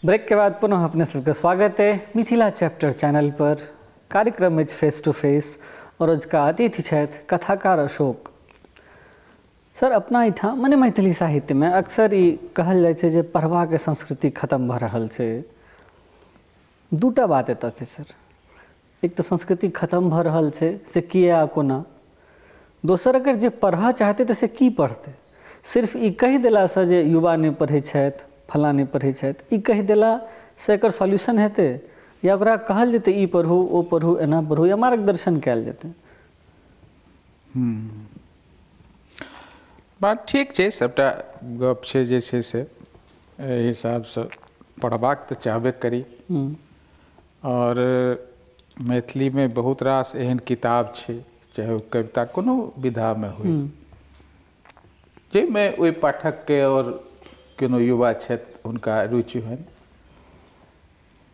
ब्रेक के बाद पुनः अपने सबके स्वागत है मिथिला चैप्टर चैनल पर। कार्यक्रम में फेस टू फेस और आज का अतिथि छथि कथाकार अशोक सर। अपना एहिठाम मने मैथिली साहित्य में अक्सर ई कहल जाइ छै जे पढ़बाक संस्कृति खत्म भऽ रहल छै। दूटा बात एतऽ छै सर, एक तो संस्कृति खत्म भऽ रहल छै से किया कोना, दोसर अगर जे पढ़ऽ चाहतै तऽ से की पढ़तै। सिर्फ ई कहि देलासँ जे युवा नहि पढ़ै छथि, फला नहीं पढ़े छथि, ई कहि देला से एकर सॉल्यूशन हेतै या ओकरा कहल जेतै ई पढ़ू ओ पढ़ू एना पढ़ू या मार्गदर्शन कयल जेतै? बात ठीक छै, सबटा गप छै जे छै से एहि हिसाबसँ पढ़बाक तऽ चाहबे करी। और मैथिलीमे बहुत रास एहन किताब छै, चाहे ओ कविता कोनो विधामे होइ, जाहिमे ओहि पाठकके और कोनो युवा छथि हुनका रुचि होनि,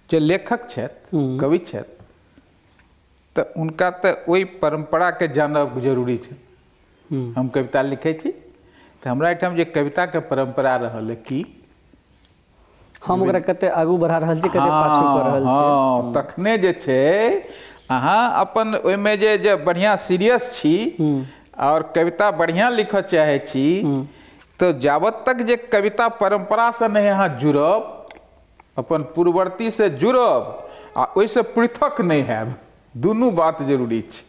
जे लेखक छथि कवि छथि तऽ हुनका तऽ ओहि परम्पराके जानब जरूरी छै। हम कविता लिखै छी तऽ हमरा एहिठाम जे कविताके परम्परा रहल है कि हम ओकरा कते आगू बढ़ा रहल छी, कते पाछू कऽ रहल छी, तखने जे छै अहाँ अपन ओहिमे जे बढ़िआँ सीरियस छी और कविता बढ़िआँ लिखऽ चाहै छी तो जावत तक जे कविता परंपरा से नहीं अहाँ जुड़ब, अपन पूर्ववर्ती से जुड़ब आ ओहिसँ पृथक नहीं हैब, दुनू बात जरूरी छै।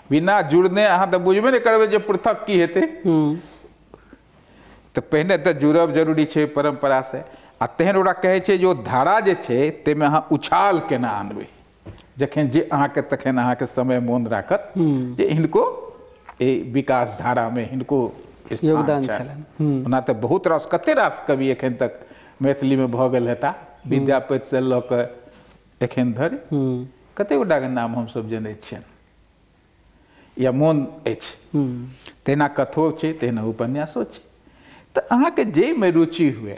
बिना जुड़ने अहाँ तऽ बुझबे नहीं करबै जे पृथक की हेतै। तऽ पहिने तऽ जुड़ब जरूरी छै परंपरा से, आ तेहन ओकरा कहै छै जे ओ धारा जे छै ताहिमे अहाँ उछाल केना आनबै, जखन जे अहाँके तखन अहाँके समय मोन राखत जे हिनको एहि विकास धारामे हिनको योगदान छलनि। ओना तऽ बहुत रास कते रास कवि एखन तक मैथिलीमे भऽ गेल हेता, विद्यापति से लऽ कऽ एखन धरि कते गोटाके नाम हमसब जनै छियनि या मोन अछि। तहिना कथो छै, तहिना उपन्यासो छै। तऽ अहाँके जाहिमे रुचि हुए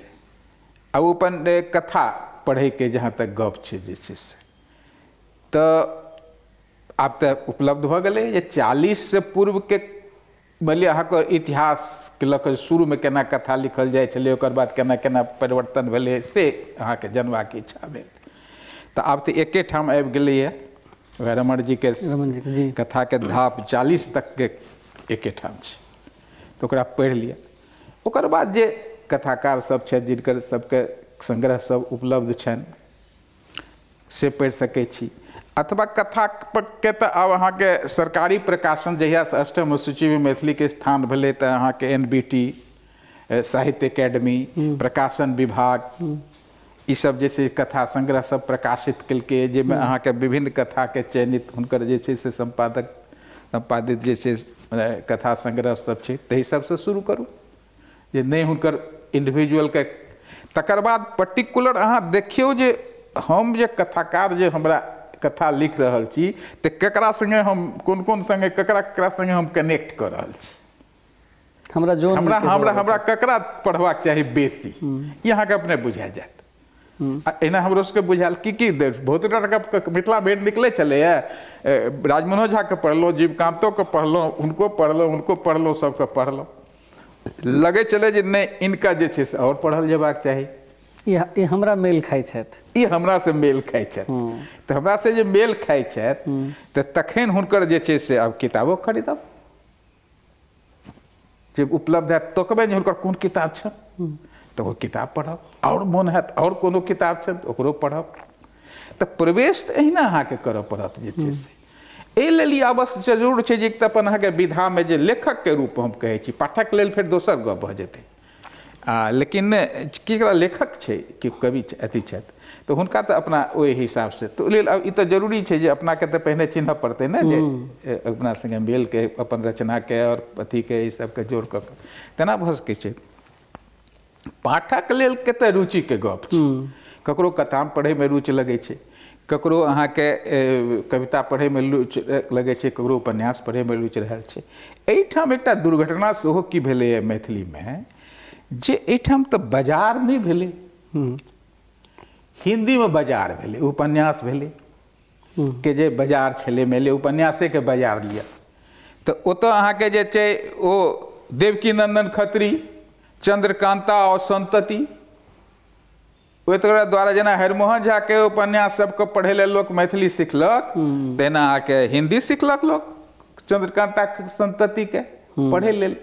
आ ओ अपन कथा पढ़ैके जहाँ तक गप छै जे छै से, तऽ आब तऽ उपलब्ध भऽ गेलै जे 40 से पूर्वके मानि लिअ अहाँके इतिहासके लऽ कऽ शुरूमे केना कथा लिखल जाइ छलै, ओकर बाद केना केना परिवर्तन भेलै से अहाँके जानबाक इच्छा भेल। तऽ आब तऽ एके ठाम आबि गेलैए, रमण जीके कथाके धाप 40 तकके एके ठाम छै, तऽ ओकरा पढ़ि लिअ। ओकर बाद जे कथाकार सब छथि जिनकर सबके संग्रह सब उपलब्ध छनि से पढ़ि सकै छी, अथवा कथा के तऽ आब अहाँके सरकारी प्रकाशन जहियासँ अष्टम अनुसूचीमे मैथिलीके स्थान भेलै तऽ अहाँके NBT, साहित्य अकेडमी, प्रकाशन विभाग ई सब जे छै कथा संग्रह सब प्रकाशित केलकै, जाहिमे अहाँके विभिन्न कथाके चयनित हुनकर जे छै से संपादित जे छै कथा संग्रह सब छै, ताहि सबसँ शुरू करू जे नहि हुनकर इंडिविजुअलके। तकर बाद पर्टिकुलर अहाँ देखियौ जे हम जे कथाकार जे हमरा कथा लिख रहल छी तऽ ककरा संगे हम कोन कोन संगे ककरा संगे हम कनेक्ट कर रहल छी, हमरा ककरा पढ़बाक चाही बेसी, ई अहाँके अपने बुझा जायत। एना हमरो सबके बुझायल कि बहुत टाका मिथिला भेंट निकले छलैए, राजमनोहर झाके पढ़लहुँ, जीवकांतोके पढ़लहुँ, हुनको पढ़लहुँ, सबके पढ़लहुँ, लगे चले जे नहीं इनका जे छै से और पढ़ल जेबाक चाही, ई हमरा मेल खाइ छथि, ई हमरा से मेल खाइ छथि। तऽ हमरा से जे मेल खाइ छथि तऽ तखन हुनकर जे छै से आब किताबो खरीदब। जब उपलब्ध है तकबे जे हुनकर कोन किताब छनि तऽ ओ किताब पढ़ब, आओर मोन हैत आओर कोनो किताब छनि तऽ ओकरो पढ़ब। तऽ प्रवेश तऽ अहिना अहाँके करऽ पड़त जे छै से। एहि लेल ई अवश्य जरूर छै जे एक तऽ अपन अहाँके विधामे जे लेखकके रूप हम कहै छी, पाठक लेल फेर दोसर गप भऽ जेतै। लेकिन केकरा लेखक छै कि कवि अथी छथि तऽ हुनका तऽ अपना ओहि हिसाबसँ तऽ ओहि लेल अब ई तऽ जरूरी छै जे अपनाके तऽ पहिने चिन्हऽ पड़तै ने जे अपना सङ्गे मेलके अपन रचनाके आओर अथीके ई सबके जोड़ कऽ तेना भऽ सकै छै। पाठक लेल कतेक रुचिके गप छै। ककरो कथा पढ़ैमे रुचि लगै छै, ककरो अहाँके कविता पढ़ैमे रुचि लगै छै, ककरो उपन्यास पढ़ैमे रुचि रहल छै। एहिठाम एकटा दुर्घटना सेहो की भेलैए मैथिलीमे जे एहिठाम तऽ बाजार नहि भेलै, हिन्दीमे बाजार भेलै, उपन्यास भेलै के जे बाजार छलै मानि लिअ उपन्यासेके बाजार लिअ तऽ ओतऽ अहाँके जे छै ओ देवकी नंदन खत्री, चंद्रकांता और संतति ओहि तकरा द्वारा जेना हरिमोहन झाके उपन्यास सबके पढ़ै लेल लोक मैथिली सिखलक तेना अहाँके हिन्दी सिखलक लोक चंद्रकांता संततिके पढ़ै लेल।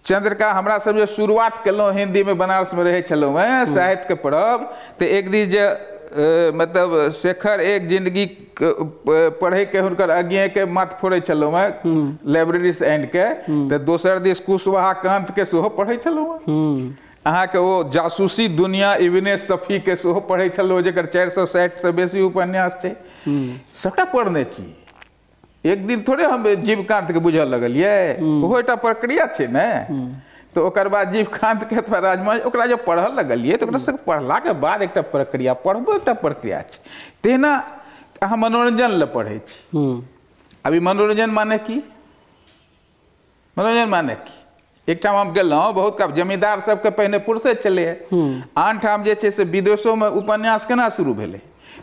चंद्रका हमरा सब जे शुरुआत केलहुँ हिन्दीमे बनारसमे रहै छलहुँ हेँ साहित्यके पढ़ब तऽ एक दिन जे मतलब शेखर एक जिंदगी पढ़ैके हुनकर अज्ञेके मत फोड़ै छलहुँ हेँ लाइब्रेरीसँ आनिके तऽ दोसर दिस कुशवाहा कांतके सेहो पढ़ै छलहुँ हेँ। अहाँके ओ जासूसी दुनिया इब्ने सफीके सेहो पढ़ै छलहुँ जकर 460सँ बेसी उपन्यास छै, सबटा पढ़ने छी। एक दिन थोड़े हम जीवकांतके बुझऽ लगलियै, ओहो एकटा प्रक्रिया छै ने। तऽ ओकर बाद जीवकांतके अथवा राजमहल ओकरा जब पढ़ऽ लगलियै तऽ ओकरा सब पढ़लाके बाद एकटा प्रक्रिया, पढ़बो एकटा प्रक्रिया छै। तहिना अहाँ मनोरंजन लए पढ़ै छी। अभी मनोरंजन माने की? मनोरंजन माने की? एकठाम हम गेलहुँ बहुत का जमींदार सबके पहिने पुरसैत छलै, आन ठाम जे छै से विदेशोमे उपन्यास केना शुरू भेलै।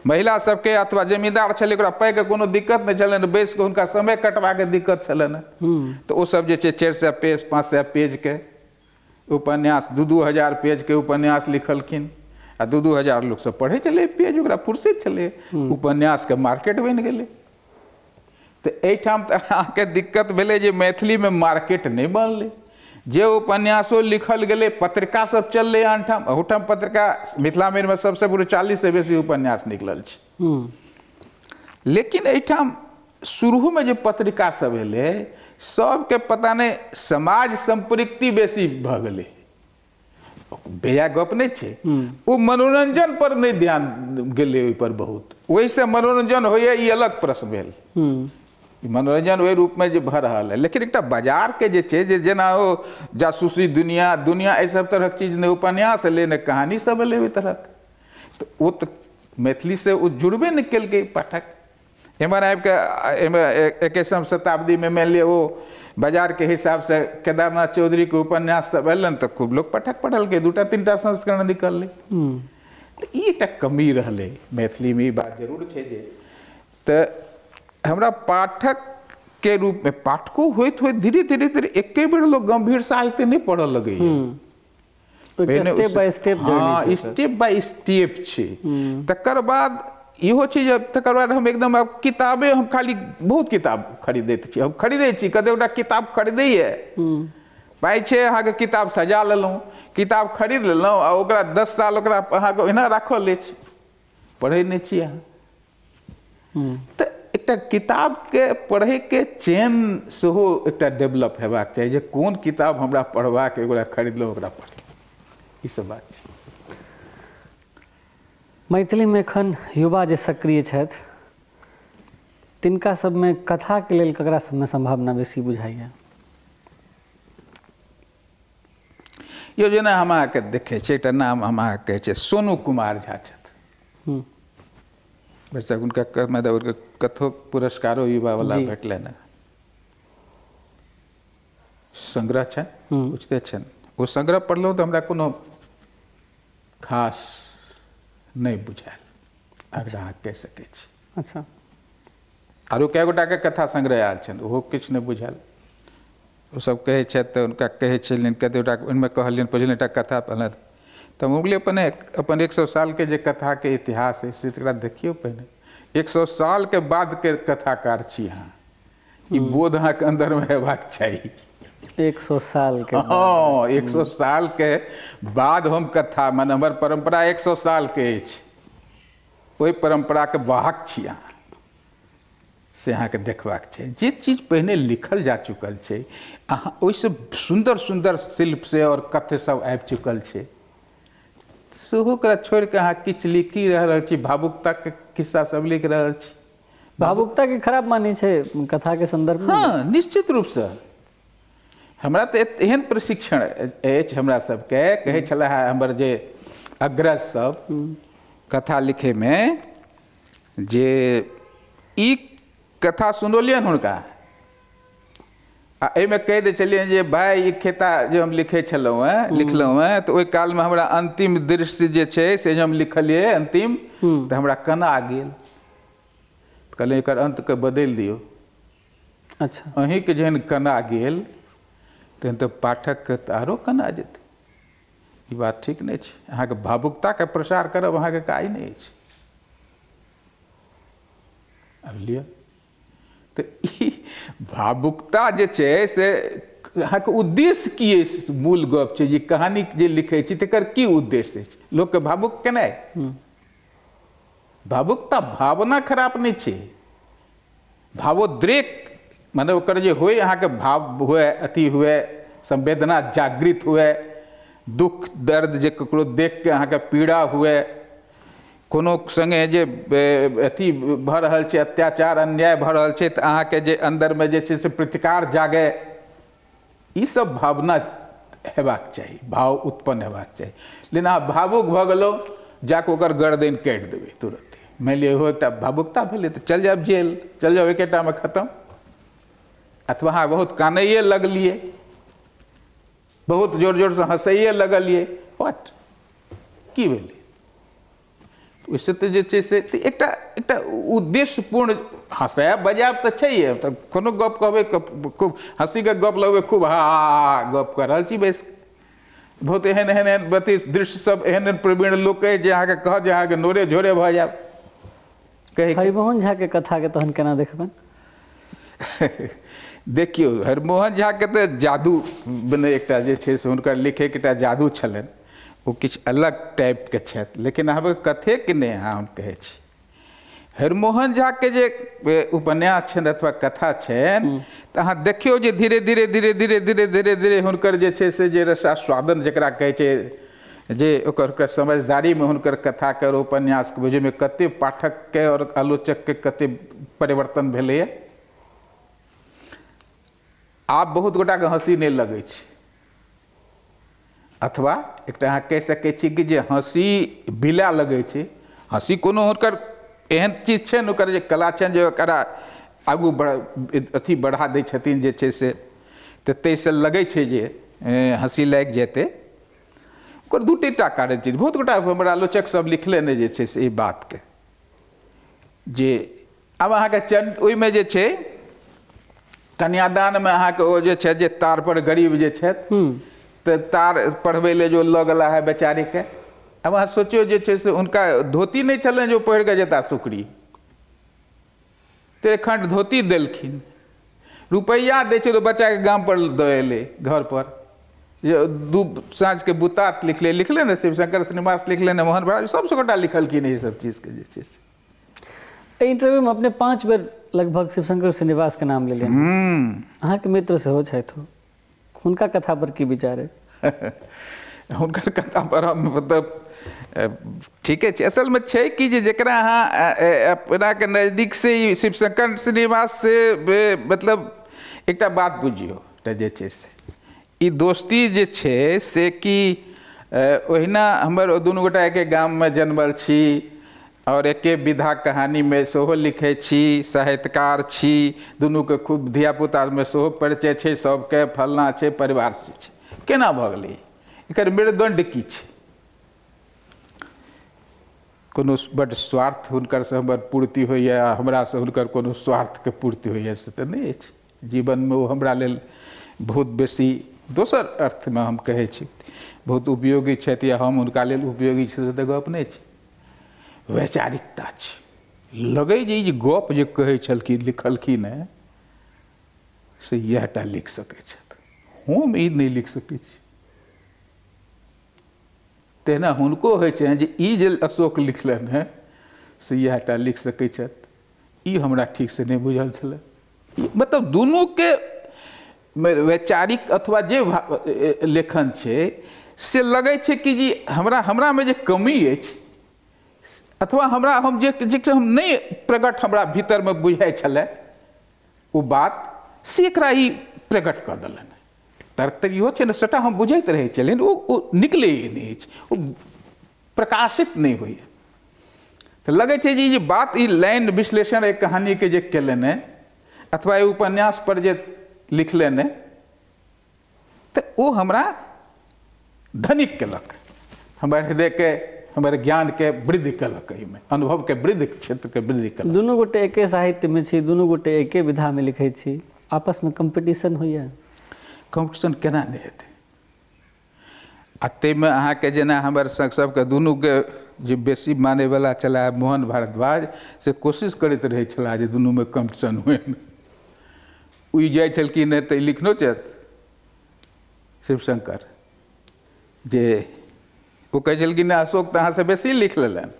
महिला सबके अथवा जमींदार छलै ओकरा पैके कोनो दिक्कत नहि छलनि, बैस कऽ हुनका समय कटबाके दिक्कत छलनि तऽ ओ सब जे छै 400 पेज 500 पेजके उपन्यास 2-2 हजार पेजके उपन्यास लिखलखिन आ 2-2 हजार लोक सब पढ़ै छलै पेज, ओकरा फुर्सत छलै, उपन्यासके मार्केट बनि गेलै। तऽ एहिठाम तऽ अहाँके दिक्कत भेलै जे मैथिलीमे मार्केट नहि बनलै। जे उपन्यासो लिखल गेलै, पत्रिका सब चललै आनठाम, अहूठाम पत्रिका मिथिलामे सबसँ पूरे 40सँ बेसी उपन्यास निकलल छै। लेकिन एहिठाम शुरूमे जे पत्रिका सब एलै सबके पता नहि समाज संपृक्ति बेसी भऽ गेलै, बेया गप नहि छै। ओ मनोरंजन पर नहि ध्यान गेलै ओहि पर बहुत, ओहिसँ मनोरंजन होइए ई अलग प्रश्न भेल। मनोरंजन ओहि रूपमे जे भऽ रहल है, लेकिन एकटा बाजारके जे छै जे जेना ओ जासूसी दुनिया एहि सब तरहक चीज नहि उपन्यास एलै नहि कहानी सब एलै ओहि तरहक, तऽ ओ तऽ मैथिलीसँ ओ जुड़बे नहि केलकै पाठक। एम्हर आबि कऽ एम्हर 21वीं शताब्दीमे मानि लिअ ओ बाजारके हिसाबसँ केदारनाथ चौधरीके उपन्यास सब एलनि तऽ खूब लोक पाठक पढ़लकै, 2-3टा संस्करण निकललै। तऽ ई एकटा कमी रहलै मैथिलीमे, ई बात जरूर छै जे तऽ हमरा पाठक के रूप में पाठको होइत होइत धीरे धीरे एके बेर लोग गंभीर साहित्य नहीं पढ़ऽ लगैए। स्टेप बाय स्टेप जर्नी छै, स्टेप बाय स्टेप छै। तकर बाद इहो छै जे तकर बाद हम एकदम आब किताबे हम खाली बहुत किताब खरीदैत छी, हम खरीदै छी कतेकटा किताब खरीदैए पाइ छै अहाँके किताब सजा लेलहुँ, किताब खरीद लेलहुँ आ ओकरा 10 साल ओकरा अहाँके ओहिना राखल अछि, पढ़ै नहि छी अहाँ। तऽ एकटा किताबके पढ़ैके चेन सेहो एकटा डेवलप हेबाक चाही जे कोन किताब हमरा पढ़बाक ओकरा खरीदलहुँ ओकरा पढ़लहुँ, ई सब बात छै। मैथिलीमे एखन युवा जे सक्रिय छथि तिनका सबमे कथाके लेल ककरा सबमे संभावना बेसी बुझाइए? यो जेना हम अहाँके देखै छियै एकटा नाम हम अहाँके कहै छै सोनू कुमार झा छथि, वैसे उनका मतलब कथो पुरस्कारो युवा वाला भेटलनि हैं, संग्रह छनि बुझते छनि, ओ संग्रह पढ़लहुँ तऽ हमरा कोनो खास नहीं बुझायल, अगर अहाँ कहि सकै छी। अच्छा, आरो कए गोटाके कथा संग्रह आयल छनि ओहो किछु नहि बुझायल। ओ सब कहै छथि तऽ हुनका कहै छलियनि कते गोटा ओहिमे कहलियनि पढ़लियनि एकटा कथा पढ़लनि तऽ हम बोलिए अपन 100 सालके जे कथाके इतिहास है से तकरा देखियौ पहिने, 100 सालके बादके कथाकार छी अहाँ, ई बोध अहाँके अन्दरमे हेबाक चाही। 100 साल के हाँ 100 साल के बाद हम कथा माने हमर परंपरा 100 साल के अछि, ओहि परंपरा के वाहक छी अहाँ से अहाँके देखबाक छै। जे चीज पहिने लिखल जा चुकल छै अहाँ ओहिसँ सुन्दर सुन्दर शिल्प से और कथ्य सब आबि चुकल छै, सेहो करा छोड़ि कऽ अहाँ किछु लिखि रहल छी, भावुकताके किस्सा सब लिख रहल छी। भावुकता के खराब मानै छै कथा के संदर्भ में? हाँ निश्चित रूपसँ हमरा तऽ एहन प्रशिक्षण अछि हमरा सबके, कहै छला हमर जे अग्रज सब कथा लिखैमे, जे ई कथा सुनौलियनि हुनका आ एहिमे कहि दै छलियनि जे भाय ई खेता जे हम लिखै छलहुँ लिखलहुँ तऽ ओहि कालमे हमरा अंतिम दृश्य जे छै से हम लिखलियै अंतिम तऽ हमरा कना गेल, कहलियै एकर अंतके बदलि दियौ। अच्छा, अहींके जेहन कना गेल तहन तऽ पाठकके तऽ आरो कना जेतै, ई बात ठीक नहि छै। अहाँके भावुकताके प्रसार करब अहाँके काज नहि अछि। आब लिअ तऽ ई भावुकता जे छै से अहाँके उद्देश्य की अछि, मूल गप छै जे कहानी जे लिखै छी तकर की उद्देश्य अछि, लोकके भावुक केनाइ। भावुकता भावना खराब नहीं छै, भावोद्रेक मतलब ओकर जे हुए अहाँके भाव हुए, अथी हुए, संवेदना जागृत हुए, दुख दर्द जे ककरो देख के अहाँके पीड़ा हुए, कोनो संगे जे अथी भऽ रहल छै, अत्याचार अन्याय भऽ रहल छै तऽ अहाँके जे अन्दरमे जे छै से प्रतिकार जागे, ई सब भावना हेबाक चाही, भाव उत्पन्न हेबाक चाही। लेकिन अहाँ भावुक भऽ गेलहुँ जाके ओकर गर्दन काटि देबै तुरंत, मानि लिअ इहो एकटा भावुकता भेलै तऽ चल जाएब जेल, चल जाएब एकेटामे खत्म। अथवा अहाँ बहुत कानैए लगलिए, बहुत जोर जोर से हंसैए लगलिए, व्हाट की भेलै? ओहिसँ तऽ जे छै से एकटा एकटा उद्देश्यपूर्ण हंसायब बजायब तऽ छैहे, तऽ कोनो गप कहबै खूब हंसीके गप लगबै, खूब हा हा गप कऽ रहल छी बैस, बहुत एहन एहन एहन दृश्य सब एहन एहन प्रवीण लोक अइ जे अहाँके कहत जे अहाँके नोरे झोरे भऽ जायब। हरिमोहन झा के कथा के तहन केना देखबनि? देखियौ हरिमोहन झाके तऽ जादू बने एकटा जे छै से हुनकर लिखैके एकटा जादू छलनि, ओ किछु अलग टाइपके छथि, लेकिन अहाँके कथेके नहि अहाँ हम कहै छी। हरिमोहन झाके जे उपन्यास छनि अथवा कथा छनि तऽ अहाँ देखियौ जे धीरे धीरे धीरे धीरे धीरे धीरे धीरे हुनकर जे छै से जे रसास्वादन जकरा कहै छै, जे ओकर समझदारीमे हुनकर कथाके और उपन्यासके बुझैमे कते पाठकके और आलोचकके कते परिवर्तन भेलैए। आब बहुत गोटाके हंसी नहि लगै छै, अथवा एकटा अहाँ कहि सकै छी कि जे हंसी बिला लगै छै। हंसी कोनो हुनकर एहन चीज छै ने, ओकर जे कला छनि जे ओकरा आगू अथी बढ़ा दै छथिन जे छै से, तऽ ताहिसँ लगै छै जे हंसी लागि जेतै। ओकर दू टा कारण छै, बहुत गोटा हमरा आलोचक सब लिखले ने जे छै से ई बातके, जे आब अहाँके ओहिमे जे छै कन्यादानमे अहाँके ओ जे छै जे तार पर गरीब जे छथि तऽ तार पढ़बै ले जो लऽ गेला है बेचारी के, अब अहाँ सोचियो जे छै से हुनका धोती नहीं छलनि जो पहिर के जेता सुकरी, तो एक खंड धोती देलखिन, रुपैया दै छै तो बच्चा के गाम पर दऽ एलै घर पर, दू साँझ के बुतात लिखले ने शिवशंकर श्रीनिवास लिखले ने मोहन भागवत, सब गोटा लिखलखिन ई सब चीज के जे छै से। इंटरव्यू में अपने 5 बेर लगभग शिवशंकर श्रीनिवास के नाम लेलिए, अहाँ के मित्र सेहो छथि, हुनका कथा पर की विचार है? हुनकर कथा पर हम मतलब ठीके छै, असल में छै कि जे जकरा अहाँ अपना के नजदीक से शिवशंकर श्रीनिवास से मतलब एकटा बात बुझियो, जे छै से ई दोस्ती जे छै से कि ओहिना हमर दुनू गोटा एके गाम में जन्मल छी और एके विधा कहानी में सेहो लिखै छी, साहित्यकार छी, दुनू के खूब धियापुता में सेहो परिचय छै, सबके फलना छै, परिवार से छै, केना भऽ गेलै? एकर मेरुदंड की छै? कोनो बड्ड स्वार्थ हुनकर से हमर पूर्ति होइए, हमरा से हुनकर कोनो स्वार्थके पूर्ति होइए से तऽ नहि अछि। जीवनमे ओ हमरा लेल बहुत बेसी दोसर अर्थमे हम कहै छी बहुत उपयोगी छथि, या हम हुनका लेल उपयोगी छी से तऽ गप नहि छै, वैचारिकता छै। लगै जे ई गप जे कहै छलखिन लिखलखिन हैं से इएह टा लिख सकै छथि, हम ई नहीं लिख सकै छी। तेना हुनको होइ छनि जे ई जे अशोक लिखलनि हैं से इएह टा लिख सकै छथि। ई हमरा ठीक से नहीं बुझल छलै। मतलब दुनू के वैचारिक अथवा जे लेखन छै से लगै छै कि जी हमरा में जे कमी अछि अथवा हम जे हम नहीं प्रकट हमरा भीतर में बुझाइ छलै वो बात से एकरा ई प्रकट कऽ देलनि। तर्क तऽ इहो छै ने, सबटा हम बुझैत रहै छलियनि, ओ निकलै नहि अछि, ओ प्रकाशित नहीं होइए। तऽ लगै छै जे बात ई लाइन विश्लेषण एक कहानी के जे केलनि हैं अथवा ई उपन्यास पर जे लिखलनि हैं तऽ ओ हमरा धनिक केलक, हमर हृदय के हमर ज्ञान के वृद्धि केलक, एहिमे अनुभव के वृद्धि, क्षेत्र के वृद्धि केलक। दुनू गोटे एके साहित्य में छी, दुनू गोटे एके विधा में लिखै छी, आपस में कंपटीशन होइए? कॉम्पिटिशन केना नहीं हेतै? आ ताहिमे अहाँके जेना हमर सबके दुनू के जे बेसी माने वाला छला मोहन भारद्वाज, से कोशिश करैत रहै छला जे दुनू में कॉम्पिटिशन हुए। उइ जाइ छलखिन तऽ लिखनो छथि शिवशंकर जे वो कहै छलखिन अशोक तऽ अहाँसँ बेसी लिख लेलनि,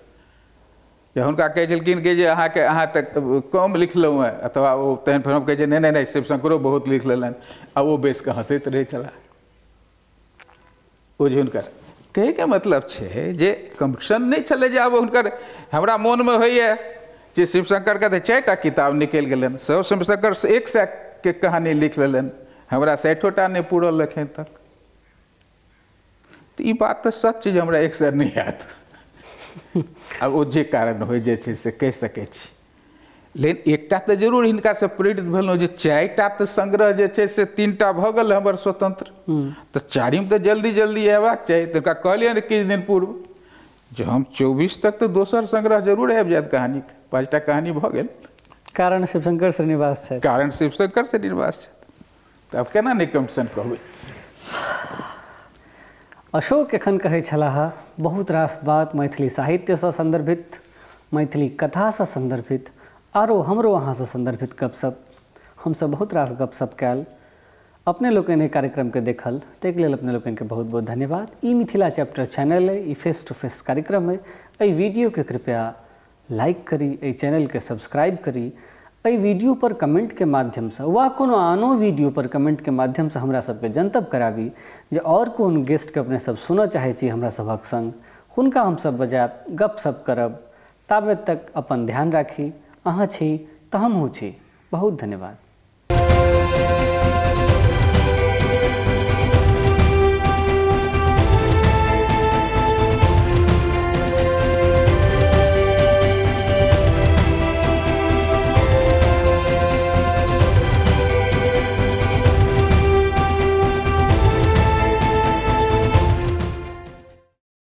या हुनका कहै छलखिन कि जे अहाँ तक कम लिखलहुँ हैं, अथवा ओ तहन फेर हम कहै छै नहीं शिवशंकरो बहुत लिख लेलनि, आ वो बैस कऽ हंसैत रहै छला। ओ जे हुनकर कहैके मतलब छै जे कॉम्पिटिशन नहीं छलै जे आब हुनकर हमरा मोनमे होइए जे शिवशंकरके तऽ 4टा किताब निकलि गेलनि, शिवशंकर 100 के कहानी लिख लेलनि, हमरा 60टा नहीं पूरल एखन तक। तो ई बात तऽ सच जे हमरा 100 नहीं आयत। अब ओ जे कारण हो जे छै से कहि सकै छी, लेकिन एकटा तऽ जरूर हिनका से प्रेरित भेलहुँ जे 4टा तऽ संग्रह जे छै से 3टा भऽ गेल हमर स्वतंत्र, तऽ 4म तऽ जल्दी अयबाक चाही। तऽ हुनका कहलियनि किछु दिन पूर्व जे हम 24 तक तऽ दोसर संग्रह जरूर आबि जायत कहानीके, 5टा कहानी भऽ गेल। कारण शिवशंकर श्रीनिवास छथि। कारण शिवशंकर श्रीनिवास छथि, तऽ आब केना नहीं कॉम्पिटिशन कहबै? अशोक एखन कहै छलाह बहुत रास बात मैथिली साहित्यसँ संदर्भित, मैथिली कथासँ संदर्भित, आरो हमरो अहाँसँ संदर्भित गपशप, हमसब बहुत रास गपशप कयल। अपने लोकनि एहि कार्यक्रमके देखल, ताहिके लेल अपने लोकनिके बहुत बहुत धन्यवाद। ई मिथिला चैप्टर चैनल अइ, ई फेस टू फेस कार्यक्रम अइ। एहि वीडियोके कृपया लाइक करी, एहि चैनलके सब्सक्राइब करी, एहि वीडियो पर कमेंट के माध्यम से वा कोनो आनो वीडियो पर कमेंट के माध्यम से हमरा सबके जनतब कराबी जे और कोन गेस्ट के अपने सब सुनऽ चाहै छी हमरा सभक संग, हुनका हमसब बजायब, गपशप करब। ताबत तक अपन ध्यान राखी। अहाँ छी तऽ हमहूँ छी। बहुत धन्यवाद।